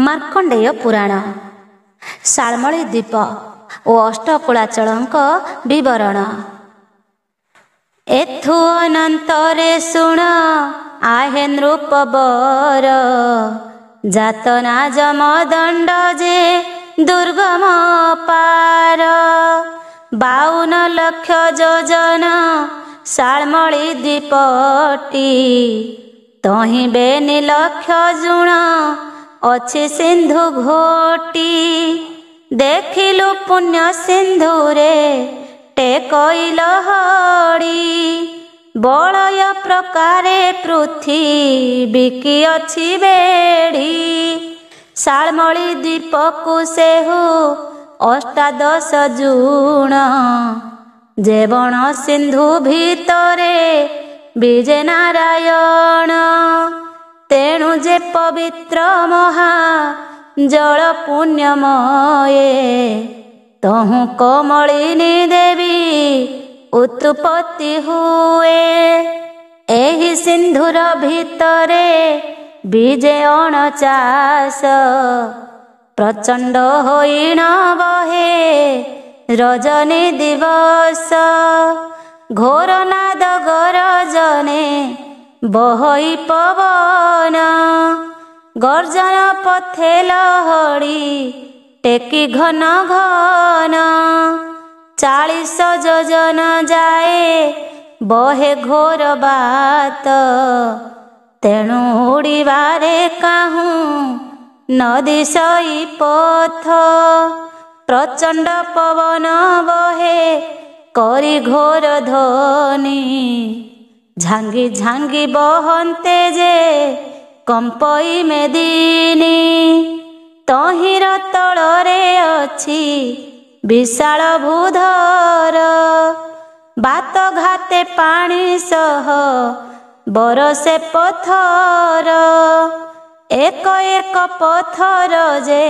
ମାର୍କଣ୍ଡେୟ ପୁରାଣ ଶାଳମଳୀ ଦ୍ୱୀପ ଓ ଅଷ୍ଟକୁଳାଚଳଙ୍କ ବିବରଣ। ଏଥୁ ଅନନ୍ତରେ ଶୁଣ ଆହେ ନୃପବର, ଯାତନା ଯମଦଣ୍ଡ ଯେ ଦୁର୍ଗମ ପାର। 52 ଲକ୍ଷ ଯୋଜନ ଶାଳମଳୀ ଦ୍ୱୀପଟି, ତହିଁ ବେନି ଲକ୍ଷ ଜୁଣ ଅଛି ସିନ୍ଧୁ ଘୋଟି। ଦେଖିଲୁ ପୁଣ୍ୟ ସିନ୍ଧୁରେ ଟେକଇ ଲହଡ଼ି, ବଳୟ ପ୍ରକାରେ ପୃଥିବୀକି ଅଛି ବେଢ଼ି। ଶାଳମଳୀ ଦ୍ୱୀପକୁ ସେହୁ ଅଷ୍ଟାଦଶ ଜୁଣ, ଯେ ବଣ ସିନ୍ଧୁ ଭିତରେ ବିଜେ ନାରାୟଣ। ତେଣୁ ଯେ ପବିତ୍ର ମହା ଜଳ ପୁଣ୍ୟମୟେ, ତହୁଁ କମଳିନୀ ଦେବୀ ଉତ୍ପତ୍ତି ହୁଏ। ଏହି ସିନ୍ଧୁର ଭିତରେ ବିଜେ 49, ପ୍ରଚଣ୍ଡ ହୋଇଣ ବହେ ରଜନୀ ଦିବସ। ଘୋର ନାଦ ଗରଜନେ ବହଇ ପବନ, ଗର୍ଜନ ପଥେ ଲହଡ଼ି ଟେକି ଘନ ଘନ। 40 ଯୋଜନ ଯାଏ ବହେ ଘୋର ବାତ, ତେଣୁ ଉଡ଼ିବାରେ କାହୁଁ ନଦୀ ସଇ ପଥ। ପ୍ରଚଣ୍ଡ ପବନ ବହେ କରି ଘୋର ଧ୍ୱନି, ଝାଙ୍ଗି ଝାଙ୍ଗି ବହନ୍ତେ ଯେ କମ୍ପଇ ମେଦିନୀ। ତହିଁର ତଳରେ ଅଛି ବିଶାଳ ଭୂଧର, ବାତ ଘାତେ ପାଣି ସହ ବରସେ ପଥର। ଏକ ଏକ ପଥର ଯେ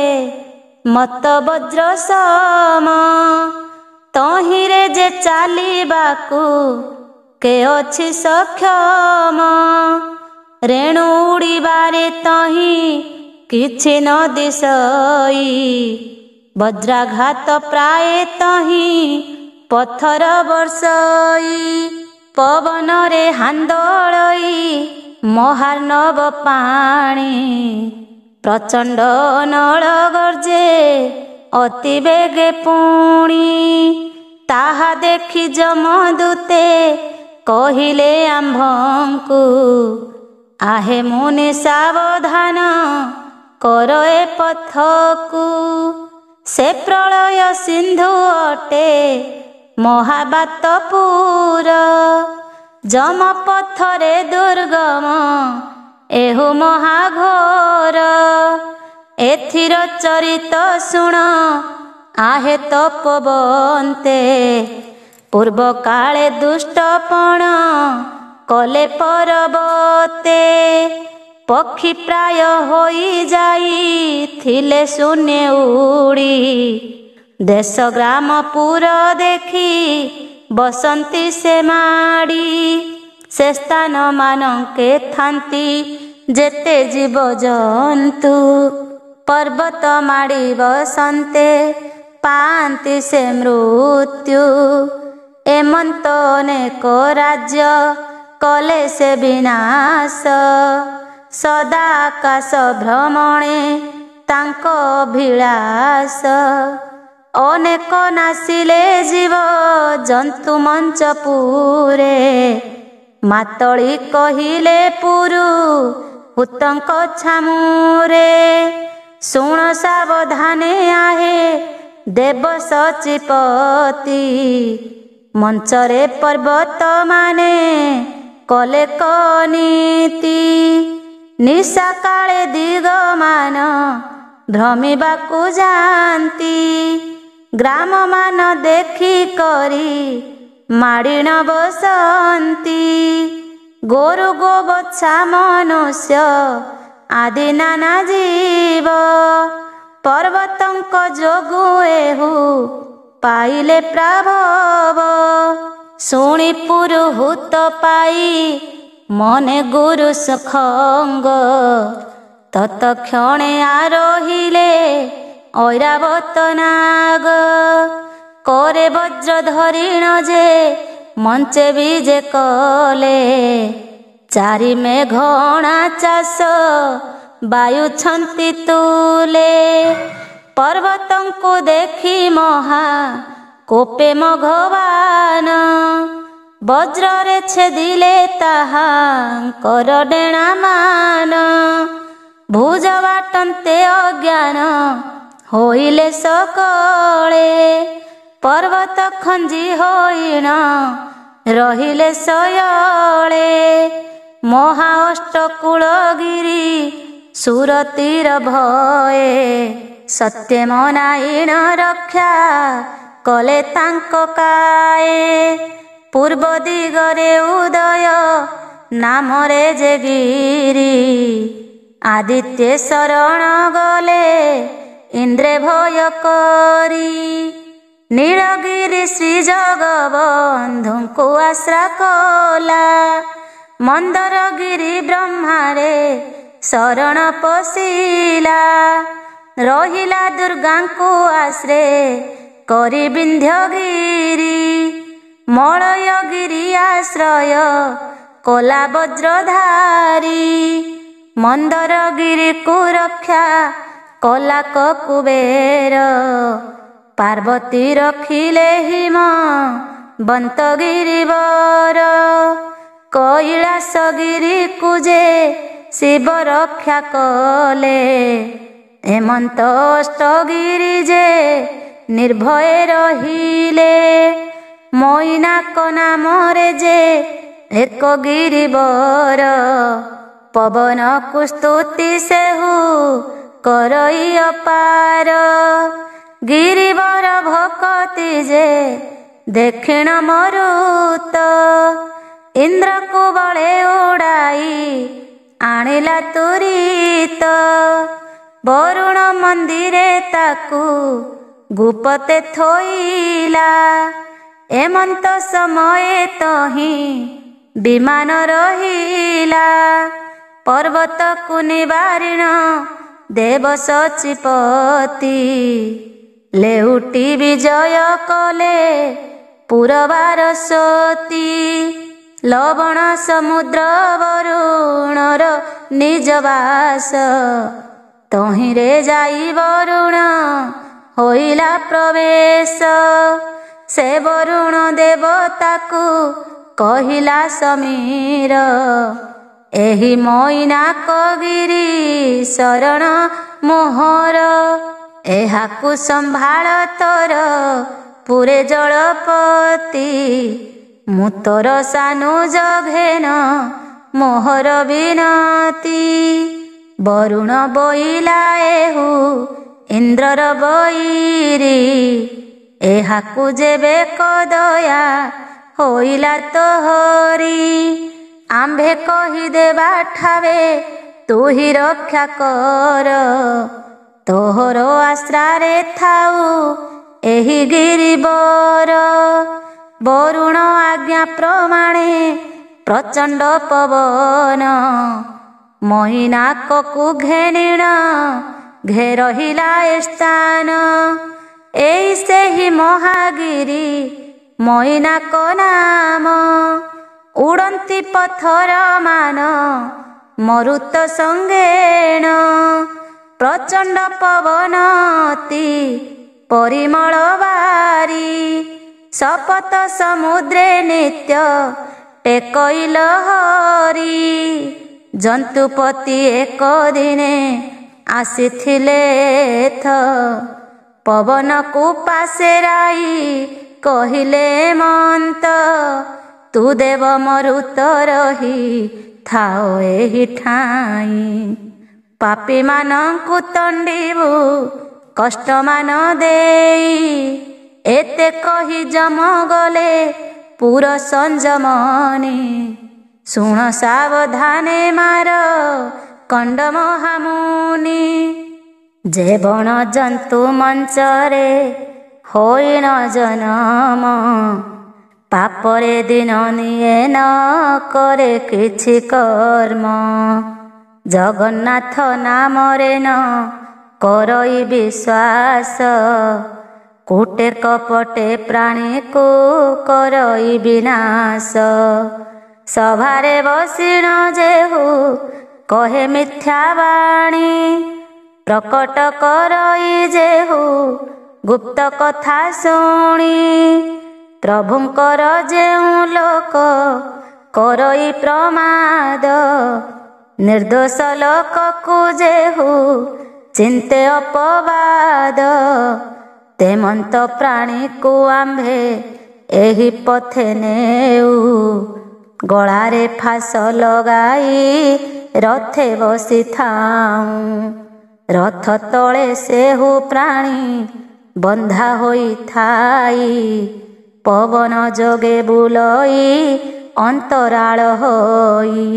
ମତ ବଜ୍ର ସମ, ତହିଁରେ ଯେ ଚାଲିବାକୁ କେ ଅଛି ସକ୍ଷମ। ରେଣୁ ଉଡ଼ିବାରେ ତହିଁ କିଛି ନ ଦିଶଇ, ବଜ୍ରାଘାତ ପ୍ରାୟ ତହିଁ ପଥର ବର୍ଷଇ। ପବନରେ ହାନ୍ଦୋଳଇ ମହାର୍ଣ୍ଣବ ପାଣି, ପ୍ରଚଣ୍ଡ ନଳ ଗର୍ଜେ ଅତି ବେଗେ ପୁଣି। ତାହା ଦେଖି ଯମଦୂତେ କହିଲେ ଆମ୍ଭଙ୍କୁ, ଆହେ ମୁନି ସାବଧାନ କର ଏ ପଥକୁ। ସେ ପ୍ରଳୟ ସିନ୍ଧୁ ଅଟେ ମହାବାତପୁର, ଯମ ପଥରେ ଦୁର୍ଗମ ଏହୁ ମହାଘୋର। ଏଥିର ଚରିତ ଶୁଣ ଆହେ ତପୋବନ୍ତେ, ପୂର୍ବ କାଳେ ଦୁଷ୍ଟପଣ କଲେ ପରବତେ। ପକ୍ଷୀ ପ୍ରାୟ ହୋଇ ଯାଇଥିଲେ ଶୂନ୍ୟ ଉଡ଼ି, ଦେଶ ଗ୍ରାମ ପୁର ଦେଖି ବସନ୍ତି ସେ ମାଡ଼ି। ସେ ସ୍ଥାନ ମାନଙ୍କେ ଥାନ୍ତି ଯେତେ ଜୀବଜନ୍ତୁ, ପର୍ବତ ମାଡ଼ି ବସନ୍ତେ ପାଆନ୍ତି ସେ ମୃତ୍ୟୁ। ଏମନ୍ତ ଅନେକ ରାଜ୍ୟ କଲେ ସେ ବିନାଶ, ସଦା ଆକାଶ ଭ୍ରମଣେ ତାଙ୍କ ଅଭିଳାଷ। ଅନେକ ନାସିଲେ ଜୀବ ଜନ୍ତୁ ମଞ୍ଚପୁରେ, ମାତଳି କହିଲେ ପୁରୁ ହୁତଙ୍କ ଛାମୁରେ। ଶୁଣ ସାବଧାନେ ଆହେ ଦେବ ସଚିପତି, ମଞ୍ଚରେ ପର୍ବତ ମାନେ କଲେ କନୀତି। ନିଶା କାଳେ ଦିଗମାନ ଭ୍ରମିବାକୁ ଯାଆନ୍ତି, ଗ୍ରାମ ମାନ ଦେଖି କରି ମାଡ଼ିଣ ବସନ୍ତି। ଗୋରୁ ଗୋବତ୍ସା ମନୁଷ୍ୟ ଆଦି ନାନା ଜୀବ, ପର୍ବତଙ୍କ ଯୋଗୁ ଏହୁ ପାଇଲେ ପ୍ରାଭବ। ଶୁଣି ପୁରୁହୁତ ପାଇ ମନେ ଗୁରୁ ସୁଖଙ୍ଗ, ততক্ষণে আরোহিলে ঐরাবত নাগ। করে বজ্র ধরিণ যে মঞ্চে বিজে কলে। ଚାରି ମେଘ ଅଣାଚାଶ ବାୟୁଛନ୍ତି ତୁଲେ। ପର୍ବତଙ୍କୁ ଦେଖି ମହା କୋପେ ମଘବାନ। ବଜ୍ରରେ ଛେଦିଲେ ତାହାଙ୍କର ଡେଣା ମାନ। ଭୁଜ ବାଟନ୍ତେ ଅଜ୍ଞାନ ହୋଇଲେ ସକଳେ। ପର୍ବତ ଖଞ୍ଜି ହୋଇଣ ରହିଲେ ଶୟଳେ। ମହା ଅଷ୍ଟକୂଳଗିରି ସୁରତିର ଭଏ। ସତ୍ୟ ମନାଇଣ ରକ୍ଷା କଲେ ତାଙ୍କ କାଏ। ପୂର୍ବ ଦିଗରେ ଉଦୟ ନାମରେ ଯେ ଗିରି। ଆଦିତ୍ୟ ଶରଣ ଗଲେ ଇନ୍ଦ୍ରେ ଭୟ କରି। ନୀଳଗିରି ଶ୍ରୀ ଜଗବନ୍ଧୁଙ୍କୁ ଆଶ୍ରା କଲା। ମନ୍ଦରଗିରି ବ୍ରହ୍ମାରେ ଶରଣ ପଶିଲା। ରହିଲା ଦୁର୍ଗାଙ୍କୁ ଆଶ୍ରେ କରି ବିନ୍ଧ୍ୟଗିରି। ମଳୟଗିରି ଆଶ୍ରୟ କଲା ବଜ୍ରଧାରୀ। ମନ୍ଦରଗିରିକୁ ରକ୍ଷା କଲା କକୁବେର। ପାର୍ବତୀ ରଖିଲେ ହିମ ବନ୍ତଗିରିବର। କୈଳାସଗିରିକୁ ଯେ ଶିବ ରକ୍ଷା କଲେ। ହେମନ୍ତ ଅଷ୍ଟଗିରି ଯେ ନିର୍ଭୟ ରହିଲେ। ମୈନାକ ନାମରେ ଯେ ଏକ ଗିରିବର। ପବନକୁ ସ୍ତୁତି ସେହୁ କରଇ ଅପାର। ଗିରିବର ଭକତି ଯେ ଦେଖିଣ ମରୁତ। ଇନ୍ଦ୍ରକୁ ବଳେ ଉଡ଼ାଇ ଆଣିଲା ତୁରିତ। ବରୁଣ ମନ୍ଦିରେ ତାକୁ ଗୁପତେ ଥୋଇଲା। ଏମନ୍ତ ସମୟେ ତହିଁ ବିମାନ ରହିଲା। ପର୍ବତକୁ ନିବାରିଣ ଦେବ ସଚିପତି। ଲେଉଟି ବିଜୟ କଲେ ପୁରବାରସ୍ୱତୀ। ଲବଣ ସମୁଦ୍ର ବରୁଣର ନିଜ ବାସ। ତହିଁରେ ଯାଇ ବରୁଣ ହୋଇଲା ପ୍ରବେଶ। ସେ ବରୁଣ ଦେବତାକୁ କହିଲା ସମୀର। ଏହି ମୈନାକଗିରି ଶରଣ ମୋହର। ଏହାକୁ ସମ୍ଭାଳ ତୋର ପୁରେ ଜଳପତି। ମୁଁ ତୋର ସାନୁଜ ଘେନ ମୋହର ବିନତି। ବରୁଣ ବୋଇଲା ଏହୁ ଇନ୍ଦ୍ରର ବୈରୀ। ଏହାକୁ ଯେବେ କଦୟା ହୋଇଲା ତୋହରି। ଆମ୍ଭେ କହିଦେବା ଠାବେ ତୁ ହି ରକ୍ଷା କର। ତୋହର ଆଶ୍ରାରେ ଥାଉ ଏହି ଗିରିବର। ବରୁଣ ଆଜ୍ଞା ପ୍ରମାଣେ ପ୍ରଚଣ୍ଡ ପବନ। ମୈନାକକୁ ଘେନିଣ ଘେରହିଲା ସ୍ଥାନ। ଏଇ ସେହି ମହାଗିରି ମୈନାକ ନାମ। ଉଡ଼ନ୍ତି ପଥର ମାନ ମରୁତ ସଙ୍ଗେଣ। ପ୍ରଚଣ୍ଡ ପବନ ଅତି ପରିମଳ ବାରି। ଶପଥ ସମୁଦ୍ରେ ନିତ୍ୟ ଟେକଇଲ ହରି। ଜନ୍ତୁପତି ଏକ ଦିନେ ଆସିଥିଲେ ଥ। ପବନକୁ ପାଶେରାଇ କହିଲେ ମନ୍ତ। ତୁ ଦେବ ମରୁତ ରହି ଥାଅ ଏହି ଠାଇଁ। ପାପୀମାନଙ୍କୁ ତଣ୍ଡିବୁ କଷ୍ଟମାନ ଦେଇ। ଏତେ କହି ଯମ ଗଲେ ପୁର ସଂଯମନି। ଶୁଣ ସାବଧାନେ ମାର କଣ୍ଡ ମହାମୁନି। ଯେ ବଣ ଜନ୍ତୁ ମଞ୍ଚରେ ହୋଇଣ ଜନମ। ପାପରେ ଦିନ ନିଏ ନ କରେ କିଛି କର୍ମ। ଜଗନ୍ନାଥ ନାମରେ ନ କରଇ ବିଶ୍ୱାସ, କୋଟେ କପଟେ ପ୍ରାଣୀକୁ କରଇ ବିନାଶ। ସଭାରେ ବସିଣ ଯେହୁ କହେ ମିଥ୍ୟା ବାଣୀ, ପ୍ରକଟ କରଇ ଯେହୁ ଗୁପ୍ତ କଥା ଶୁଣି। ପ୍ରଭୁଙ୍କର ଯେଉଁ ଲୋକ କରଇ ପ୍ରମାଦ, ନିର୍ଦ୍ଦୋଷ ଲୋକକୁ ଯେହୁ ଚିନ୍ତେ ଅପବାଦ। ତେମନ୍ତ ପ୍ରାଣୀକୁ ଆମ୍ଭେ ଏହି ପଥେ ନେଉ, ଗଳାରେ ଫାଶ ଲଗାଇ ରଥେ ବସିଥାଉଁ। ରଥ ତଳେ ସେହୁ ପ୍ରାଣୀ ବନ୍ଧା ହୋଇଥାଇ, ପବନ ଯୋଗେ ବୁଲଇ ଅନ୍ତରାଳ ହୋଇ।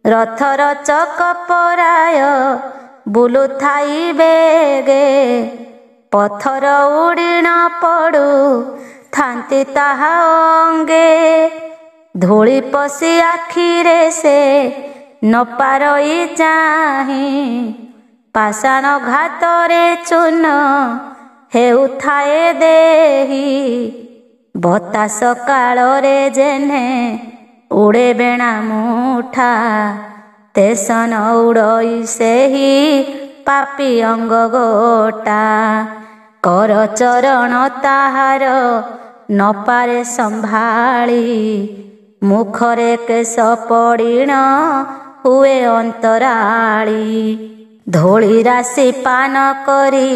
ରଥର ଚକ ପରାୟ ବୁଲୁଥାଇ ବେଗେ, ପଥର ଉଡ଼ିଣ ପଡ଼ୁ ଥାନ୍ତି ତାହା ଅଙ୍ଗେ। ଧୂଳି ପଶି ଆଖିରେ ସେ ନ ପାରଇ ଚାହିଁ, ପାଷାଣ ଘାତରେ ଚୂନ ହେଉଥାଏ ଦେହି। ବତାସ କାଳରେ ଯେହ୍ନେ ଉଡ଼େ ବେଣା ମୁଠା, ତେସନ ଉଡ଼ଇ ସେହି ପାପି ଅଙ୍ଗ ଗୋଟା। କର ଚରଣ ତାହାର ନ ପାରେ ସମ୍ଭାଳି, ମୁଖରେ କେଶ ପଡ଼ିଣ ହୁଏ ଅନ୍ତରାଳି। ଧୂଳି ରାଶି ପାନ କରି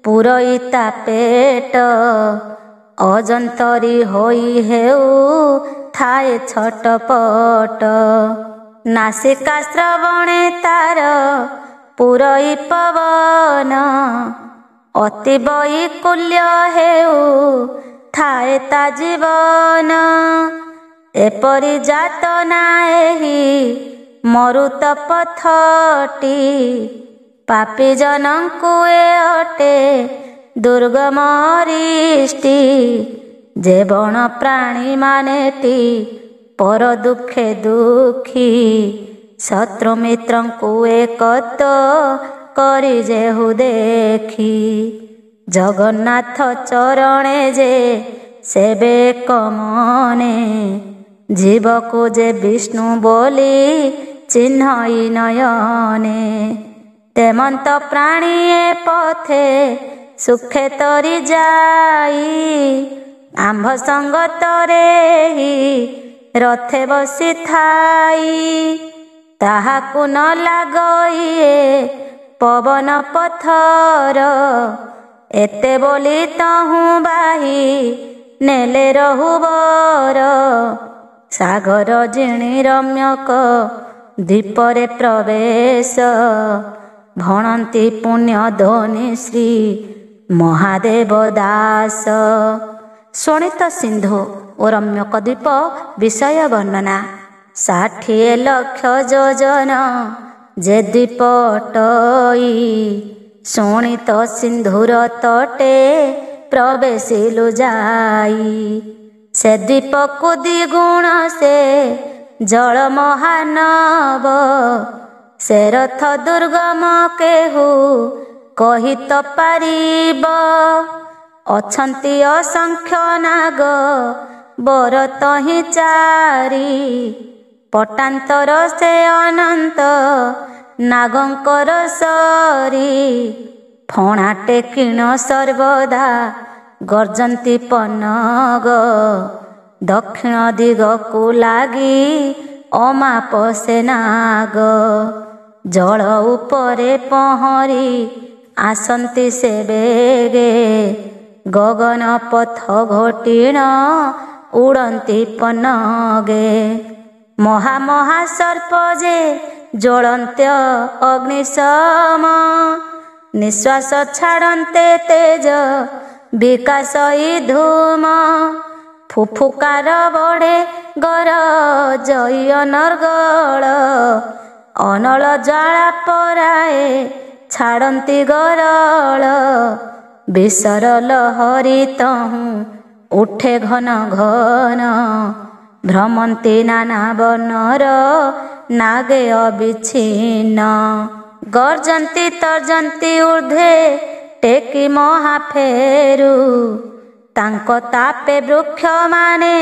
ପୁରଇ ତା ପେଟ, ଅଜନ୍ତରୀ ହୋଇ ହେଉ ଥାଏ ଛଟପଟ। ନାସିକା ଶ୍ରବଣେ ତାର ପୁରଇ ପବନ, ଅତି ବୈକୁଲ୍ୟ ହେଉ ଥାଏ ତା ଜୀବନ। ଏପରି ଯାତନା ଏହି ମରୁତ ପଥଟି, ପାପୀ ଜନଙ୍କୁ ଏ ଅଟେ ଦୁର୍ଗମ ଅରିଷ୍ଟି। ଯେ ବଣ ପ୍ରାଣୀ ମାନେଟି ପର ଦୁଃଖେ ଦୁଃଖୀ, ଶତ୍ରୁ ମିତ୍ରଙ୍କୁ ଏକତ କରି ଯେହୁ ଦେଖି। ଜଗନ୍ନାଥ ଚରଣେ ଯେ ସେବେ ଏକ ମନେ, ଜୀବକୁ ଯେ ବିଷ୍ଣୁ ବୋଲି ଚିହ୍ନଇ ନୟନେ। ତେମନ୍ତ ପ୍ରାଣୀ ଏ ପଥେ ସୁଖେ ତରି ଯାଇ, ଆମ୍ଭ ସଙ୍ଗତରେ ହି ରଥେ ବସିଥାଇ। ତାହାକୁ ନ ଲାଗଇଏ ପବନ ପଥର, ଏତେ ବୋଲି ତହୁଁ ବାହି ନେଲେ ରହୁବର। ସାଗର ଜିଣି ରମ୍ୟକ ଦ୍ୱୀପରେ ପ୍ରବେଶ, ଭଣନ୍ତି ପୁଣ୍ୟ ଧ୍ୱନି ଶ୍ରୀ ମହାଦେବ ଦାସ। ଶୋଣିତ ସିନ୍ଧୁ ଓ ରମ୍ୟକ ଦ୍ୱୀପ ବିଷୟ ବର୍ଣ୍ଣନା। 60 ଲକ୍ଷ ଯୋଜନ ଯେ ଦ୍ୱୀପ ଅଟଇ, ଶୋଣିତ ସିନ୍ଧୁର ତଟେ ପ୍ରବେଶିଲୁ ଯାଇ। ସେ ଦ୍ୱୀପକୁ ଦ୍ୱିଗୁଣ ସେ ଜଳ ମହାନବ, ସେ ରଥ ଦୁର୍ଗମ କେହୁ କହି ତ ପାରିବ। ଅଛନ୍ତି ଅସଂଖ୍ୟ ନାଗ ବର ତହିଁ ଚାରି, ପଟାନ୍ତର ସେ ଅନନ୍ତ ନାଗଙ୍କର ସରି। ଫଣା ଟେକିଣ ସର୍ବଦା ଗର୍ଜନ୍ତି ପନଗ, ଦକ୍ଷିଣ ଦିଗକୁ ଲାଗି ଅମାପ ସେ ନାଗ। ଜଳ ଉପରେ ପହଁରି ଆସନ୍ତି ସେ ବେଗେ, ଗଗନ ପଥ ଘୋଟିଣ ଉଡ଼ନ୍ତି ପନଗେ। ମହା ମହା ସର୍ପ ଯେ ଜ୍ୱଳନ୍ତ ଅଗ୍ନିଶମ, ନିଶ୍ୱାସ ଛାଡ଼ନ୍ତେ ତେଜ ବିକାଶଇ ଧୂମ। ଫୁଫୁକାର ବଢ଼େ ଗରଜଇ ଅନର୍ଗଳ, ଅନଳ ଜ୍ୱାଳା ପରାଏ ଛାଡ଼ନ୍ତି ଗରଳ। ବିଷର ଲହରୀ ତହୁଁ ଉଠେ ଘନ ଘନ, ଭ୍ରମନ୍ତି ନାନା ବର୍ଣ୍ଣର ନାଗେ ଅବିଚ୍ଛିନ୍ନ। ଗର୍ଜନ୍ତି ତର୍ଜନ୍ତି ଊର୍ଦ୍ଧ୍ୱେ ଟେକି ମହାଫେରୁ, ତାଙ୍କ ତାପେ ବୃକ୍ଷମାନେ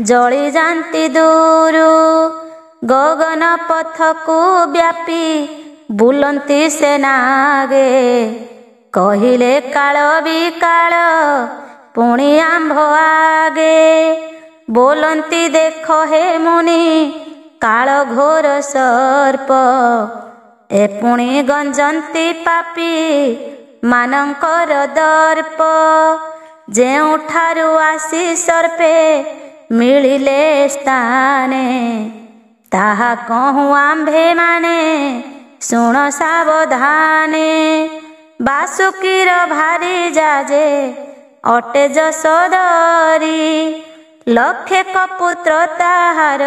ଜଳିଯାନ୍ତି ଦୂରୁ। ଗଗନ ପଥକୁ ବ୍ୟାପି ବୁଲନ୍ତି ସେ ନାଗେ, କହିଲେ କାଳ ବିକାଳ ପୁଣି ଆମ୍ଭ ଆଗେ। ବୋଲନ୍ତି ଦେଖ ହେ ମୁନି କାଳ ଘୋର ସର୍ପ, ଏ ପୁଣି ଗଞ୍ଜନ୍ତି ପାପୀ ମାନଙ୍କର ଦର୍ପ। ଯେଉଁଠାରୁ ଆସି ସର୍ପେ ମିଳିଲେ ସ୍ଥାନେ, ତାହା କହୁଁ ଆମ୍ଭେମାନେ ଶୁଣ ସାବଧାନେ। ବାସୁକୀର ଭାରି ଯାଜେ ଅଟେ ଯଶୋଦରୀ, ଲକ୍ଷେ କପୁତ୍ର ତାହାର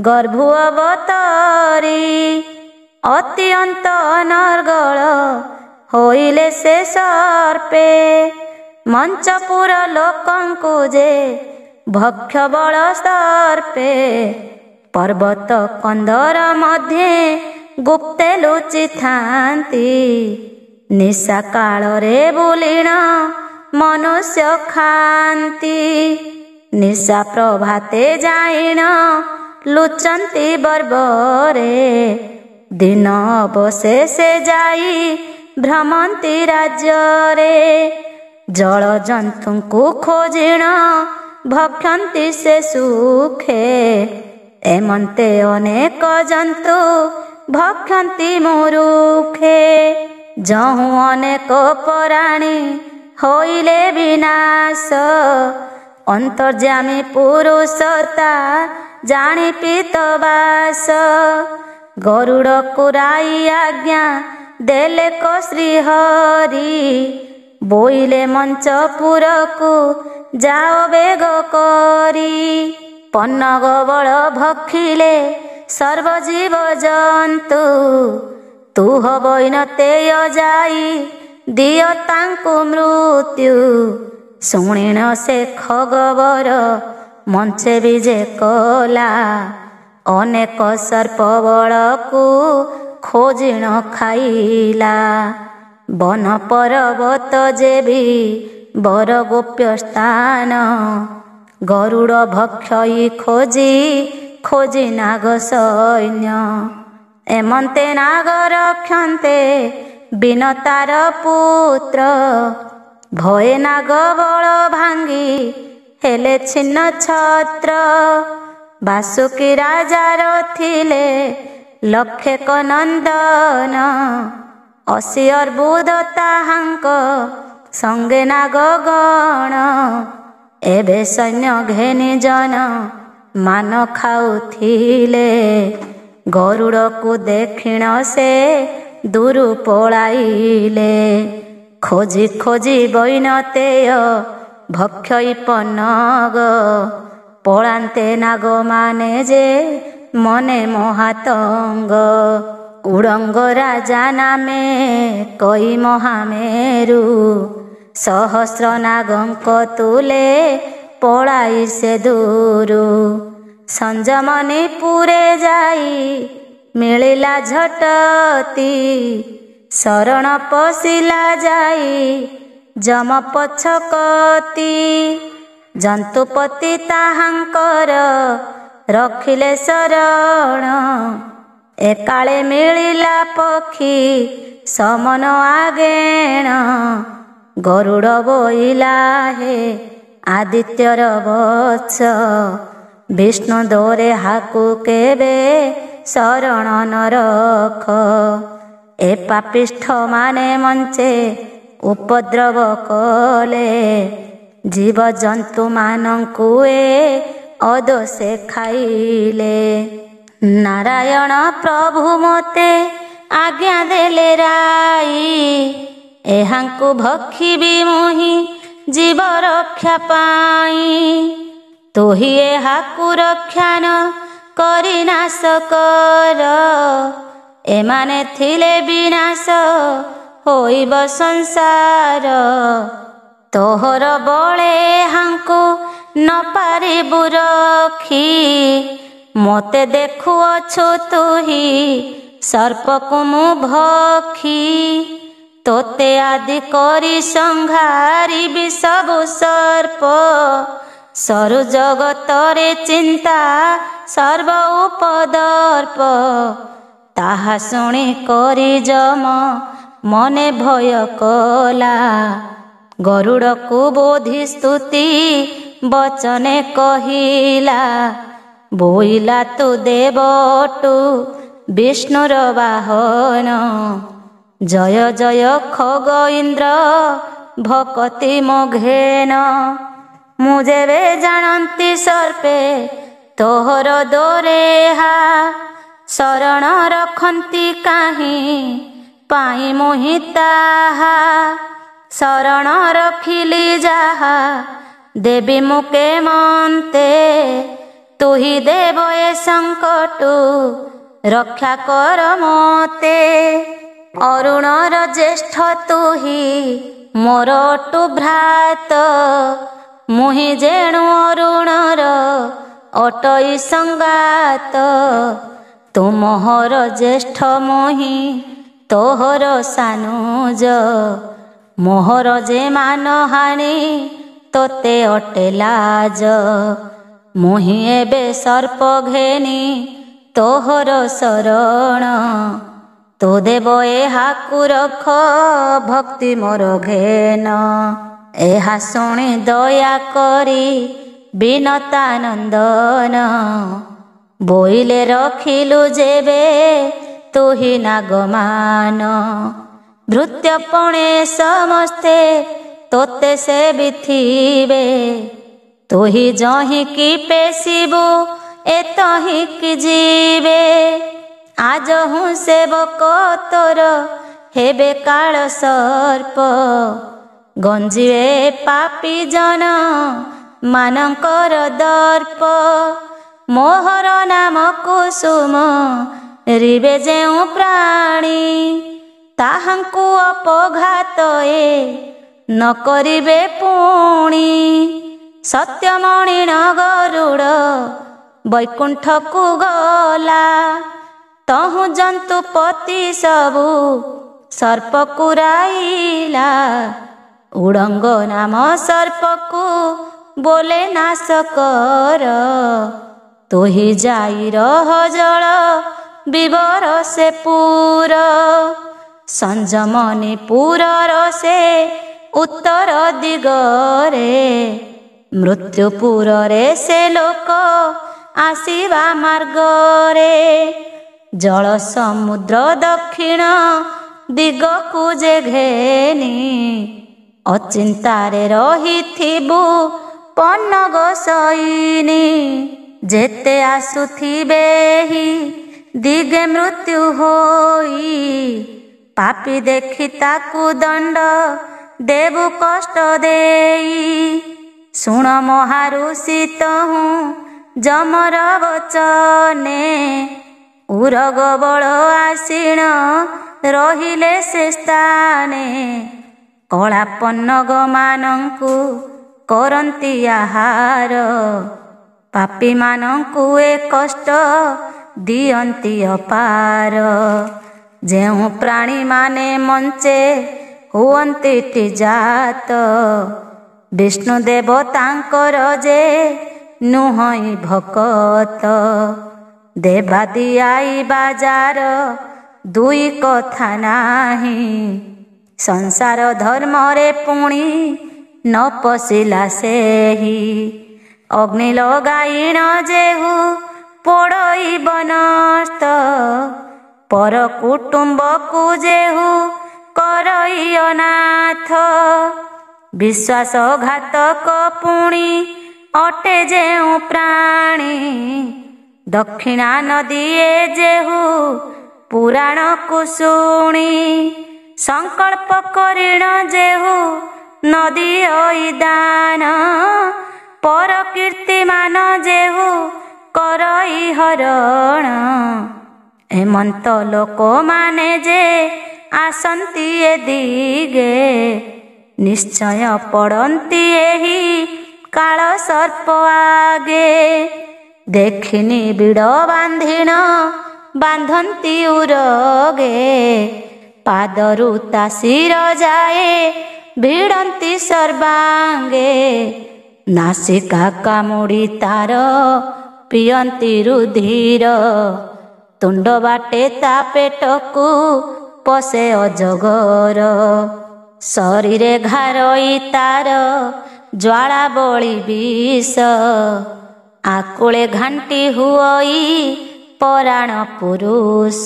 ଗର୍ଭୁ ଅବତରୀ। ଅତ୍ୟନ୍ତ ଅନର୍ଗଳ ହୋଇଲେ ସେ ସର୍ପେ, ମଞ୍ଚପୁର ଲୋକଙ୍କୁ ଯେ ଭକ୍ଷ ବଳ ସର୍ପେ। ପର୍ବତ କନ୍ଦର ମଧ୍ୟେ ଗୁପ୍ତେ ଲୁଚିଥାନ୍ତି, ନିଶା କାଳରେ ବୁଲିଣ ମନୁଷ୍ୟ ଖାନ୍ତି। ନିଶା ପ୍ରଭାତେ ଯାଇଣ ଲୁଚନ୍ତି ବର୍ବରେ, ଦିନ ଅବଶେଷେ ଯାଇ ଭ୍ରମନ୍ତି ରାଜ୍ୟରେ। ଜଳ ଜନ୍ତୁଙ୍କୁ ଖୋଜିଣ ଭକ୍ଷନ୍ତି ସେ ସୁଖେ, ଏମନ୍ତେ ଅନେକ ଜନ୍ତୁ ଭକ୍ଷନ୍ତି ମୁରୁଖେ। ଯହୁଁ ଅନେକ ପରାଣୀ ହୋଇଲେ ବିନାଶ, ଅନ୍ତର୍ଯ୍ୟାମୀ ପୁରୁଷତା ଜାଣି ପୀତବାସ। ଗରୁଡ଼କୁ ରାଇ ଆଜ୍ଞା ଦେଲେ କ ଶ୍ରୀହରି, ବୋଇଲେ ମଞ୍ଚପୁରକୁ ଯାଅ ବେଗ କରି। ପନ୍ନଗ ବଳ ଭକ୍ଷିଲେ ସର୍ବଜୀବ ଜନ୍ତୁ, ତୁହ ବୈନତେୟ ଯାଇ ଦିଅ ତାଙ୍କୁ ମୃତ୍ୟୁ। ଶୁଣିଣ ସେ ଖଗବର ମଞ୍ଚେ ବିଜେ କଲା, ଅନେକ ସର୍ପ ବଳକୁ ଖୋଜିଣ ଖାଇଲା। ବନ ପର୍ବତ ଯେବି ବର ଗୋପ୍ୟ ସ୍ଥାନ, ଗରୁଡ଼ ଭକ୍ଷଇ ଖୋଜି ଖୋଜି ନାଗ ସୈନ୍ୟ। ଏମନ୍ତେ ନାଗ ରକ୍ଷନ୍ତେ ବିନତାର ପୁତ୍ର, ଭଏ ନାଗ ବଳ ଭାଙ୍ଗି ହେଲେ ଛିନ୍ନ ଛତ୍ର। ବାସୁକୀ ରାଜାର ଥିଲେ ଲକ୍ଷେକ ନନ୍ଦନ, ଅସି ଅର୍ବୁଦ ତାହାଙ୍କ ସଙ୍ଗେ ନାଗ ଗଣ। ଏବେ ସୈନ୍ୟ ଘେନି ଜନ ମାନ ଖାଉଥିଲେ, ଗରୁଡ଼କୁ ଦେଖିଣ ସେ ଦୂରୁ ପଳାଇଲେ। ଖୋଜି ଖୋଜି ବୈନତେୟ ଭକ୍ଷଇ ପନଗ, ପଳାନ୍ତେ ନାଗମାନେ ଯେ ମନେ ମହାତଙ୍ଗ। ଉଡ଼ଙ୍ଗ ରାଜା ନାମେ କଇ ମହାମେରୁ, ସହସ୍ର ନାଗଙ୍କ ତୁଲେ ପଳାଇ ସେ ଦୂରୁ। ସଞ୍ଜମଣିପୁରେ ଯାଇ ମିଳିଲା ଝଟତି, ଶରଣ ପଶିଲା ଯାଇ ଯମ ପଛକତି। ଜନ୍ତୁପତି ତାହାଙ୍କର ରଖିଲେ ଶରଣ, ଏକାଳେ ମିଳିଲା ପକ୍ଷୀ ସମନ ଆଗେଣ। ଗରୁଡ଼ ବୋଇଲା ହେ ଆଦିତ୍ୟର ବତ୍ସ, ବିଷ୍ଣୁ ଦୋରେ ହାକୁ କେବେ ଶରଣ ନରଖ। ଏ ପାପିଷ୍ଠ ମାନେ ମଞ୍ଚେ ଉପଦ୍ରବ କଲେ, ଜୀବଜନ୍ତୁ ମାନଙ୍କୁ ଏ ଅଦୋଷେ ଖାଇଲେ। ନାରାୟଣ ପ୍ରଭୁ ମୋତେ ଆଜ୍ଞା ଦେଲେ ରାଇ, ଏହାଙ୍କୁ ଭକ୍ଷିବି ମୁହିଁ ଜୀବ ରକ୍ଷା ପାଇଁ। ତୁହି ଏହାକୁ ରକ୍ଷାନ କରି ନାଶ କର, ଏମାନେ ଥିଲେ ବିନାଶ ହୋଇବ ସଂସାର। ତୋହର ବଳେ ଏହାଙ୍କୁ ନ ପାରିବୁ ରଖି, ମୋତେ ଦେଖୁଅଛୁ ତୁହି ସର୍ପକୁ ମୁଁ ଭକ୍ଷୀ, ତୋତେ ଆଦି କରି ସଂହାରିବି ସବୁ ସର୍ପ। ସରୁ ଜଗତରେ ଚିନ୍ତା ସର୍ବ ଉପଦର୍ପ, ତାହା ଶୁଣି କରି ଯମ ମନେ ଭୟ କଲା। ଗରୁଡ଼କୁ ବୋଧି ସ୍ତୁତି ବଚନେ କହିଲା, ବୋଇଲା ତୁ ଦେବଟୁ ବିଷ୍ଣୁର ବାହନ। ଜୟ ଜୟ ଖଗ ଇନ୍ଦ୍ର ଭକତି ମୋ ଘେନ, ମୁଁ ଯେବେ ଜାଣନ୍ତି ସର୍ପେ ତୋହର ଦୋରେହା। ଶରଣ ରଖନ୍ତି କାହିଁ ପାଇଁ ମୁହିଁ ତାହା, ଶରଣ ରଖିଲି ଯାହା ଦେବି ମୁଁ କେମନ୍ତେ। ତୁହି ଦେବ ଏ ସଙ୍କଟୁ ରକ୍ଷା କର ମୋତେ, ଅରୁଣର ଜ୍ୟେଷ୍ଠ ତୁହି ମୋର ଅଟୁ ଭ୍ରାତ। ମୁହିଁ ଯେଣୁ ଅରୁଣର ଅଟଇ ସଂଗାତ, ତୁମହର ଜ୍ୟେଷ୍ଠ ମୁହିଁ ତୋହର ସାନୁଜ। ମୋହର ଯେ ମାନହାନି ତୋତେ ଅଟେ ଲାଜ, ମୁହିଁ ଏବେ ସର୍ପ ଘେନି ତୋହର ଶରଣ। ତୋ ଦେବ ଏହାକୁ ରଖ ଭକ୍ତି ମୋର ଘେନ, ଏହା ଶୁଣି ଦୟା କରି ବିନତାନନ୍ଦନ। ବୋଇଲେ ରଖିଲୁ ଯେବେ ତୁହି ନାଗମାନ, ଭୃତ୍ୟପଣେ ସମସ୍ତେ ତୋତେ ସେବିଥିବେ। ତୁହି ଯହିଁକି ପେଶିବୁ ଏ ତହିଁକି ଯିବେ, ଆଜହୁଁ ସେବକ ତୋର ହେବେ କାଳ ସର୍ପ। ଗଞ୍ଜିବେ ପାପୀ ଜନ ମାନଙ୍କର ଦର୍ପ, ମୋହର ନାମ କୁସୁମ ରିବେ ଯେଉଁ ପ୍ରାଣୀ। ତାହାଙ୍କୁ ଅପଘାତ ଏ ନ କରିବେ ପୁଣି, ସତ୍ୟମଣିଣ ଗରୁଡ଼ ବୈକୁଣ୍ଠକୁ ଗଲା। ତହୁଁ ଜନ୍ତୁପତି ସବୁ ସର୍ପକୁ ରାଇଲା, ଉଡ଼ଙ୍ଗ ନାମ ସର୍ପକୁ ବୋଲେ ନାଶ କର। ତୁହି ଯାଇ ରହ ଜଳ ବିବର ସେ ପୁର, ସଞ୍ଜମନି ପୁରର ସେ ଉତ୍ତର ଦିଗରେ। ମୃତ୍ୟୁପୁରରେ ସେ ଲୋକ ଆସିବା ମାର୍ଗରେ, ଜଳ ସମୁଦ୍ର ଦକ୍ଷିଣ ଦିଗକୁ ଯେ ଘେନି। ଅଚିନ୍ତାରେ ରହିଥିବୁ ପନଗ ସଇନି, ଯେତେ ଆସୁଥିବେ ହି ଦିଗେ ମୃତ୍ୟୁ ହୋଇ। ପାପୀ ଦେଖି ତାକୁ ଦଣ୍ଡ ଦେବୁ କଷ୍ଟ ଦେଇ, ଶୁଣ ମହାରୁଷି ତହୁଁ ଯମର ବଚନେ। ଉରଗ ବଳ ଆସିଣ ରହିଲେ ସେ ସ୍ଥାନେ, କଳା ପନଗ ମାନଙ୍କୁ କରନ୍ତି ଆହାର। ପାପୀ ମାନଙ୍କୁ ଏ କଷ୍ଟ ଦିଅନ୍ତି ଅପାର, ଯେଉଁ ପ୍ରାଣୀମାନେ ମଞ୍ଚେ ହୁଅନ୍ତି ଜାତ। ବିଷ୍ଣୁଦେବ ତାଙ୍କର ଯେ ନୁହଁଇ ଭକତ, ଦେବା ଦିଆଇ ବାଜାର ଦୁଇ କଥା ନାହିଁ। ସଂସାର ଧର୍ମରେ ପୁଣି ନ ପଶିଲା ସେହି, ଅଗ୍ନି ଲଗାଇଣ ଯେହୁ ପୋଡ଼ଇବ ନଷ୍ଟ। ପର କୁଟୁମ୍ବକୁ ଯେହୁ କରଇ ଅନାଥ, ବିଶ୍ୱାସଘାତକ ପୁଣି ଅଟେ ଯେଉଁ ପ୍ରାଣୀ। ଦକ୍ଷିଣା ନଦିଏ ଯେହୁ ପୁରାଣକୁ ଶୁଣି, ସଂକଳ୍ପ କରିଣ ଯେହୁ ନଦିଅଇ ଦାନ। ପର କୀର୍ତ୍ତିମାନ ଯେହୁ କରଇ ହରଣ, ହେମନ୍ତ ଲୋକମାନେ ଯେ ଆସନ୍ତି ଏ ଦିଗେ। ନିଶ୍ଚୟ ପଡ଼ନ୍ତି ଏହି କାଳ ସର୍ପ ଆଗେ, ଦେଖିନି ବିଡ଼ ବାନ୍ଧିଣ ବାନ୍ଧନ୍ତି ଉରଗେ, ପାଦରୁ ତା ଶିର ଯାଏ ଭିଡ଼ନ୍ତି ସର୍ବାଙ୍ଗେ। ନାସିକା କାମୁଡ଼ି ତାର ପିଅନ୍ତି ରୁଧିର, ତୁଣ୍ଡ ବାଟେ ତା ପେଟକୁ ପଶେ ଅଜଗର। ଶରୀରେ ଘାରଇ ତାର ଜ୍ୱାଳା ବଳି ବିଷ, ଆକୁଳେ ଘାଣ୍ଟି ହୁଅଇ ପରାଣ ପୁରୁଷ।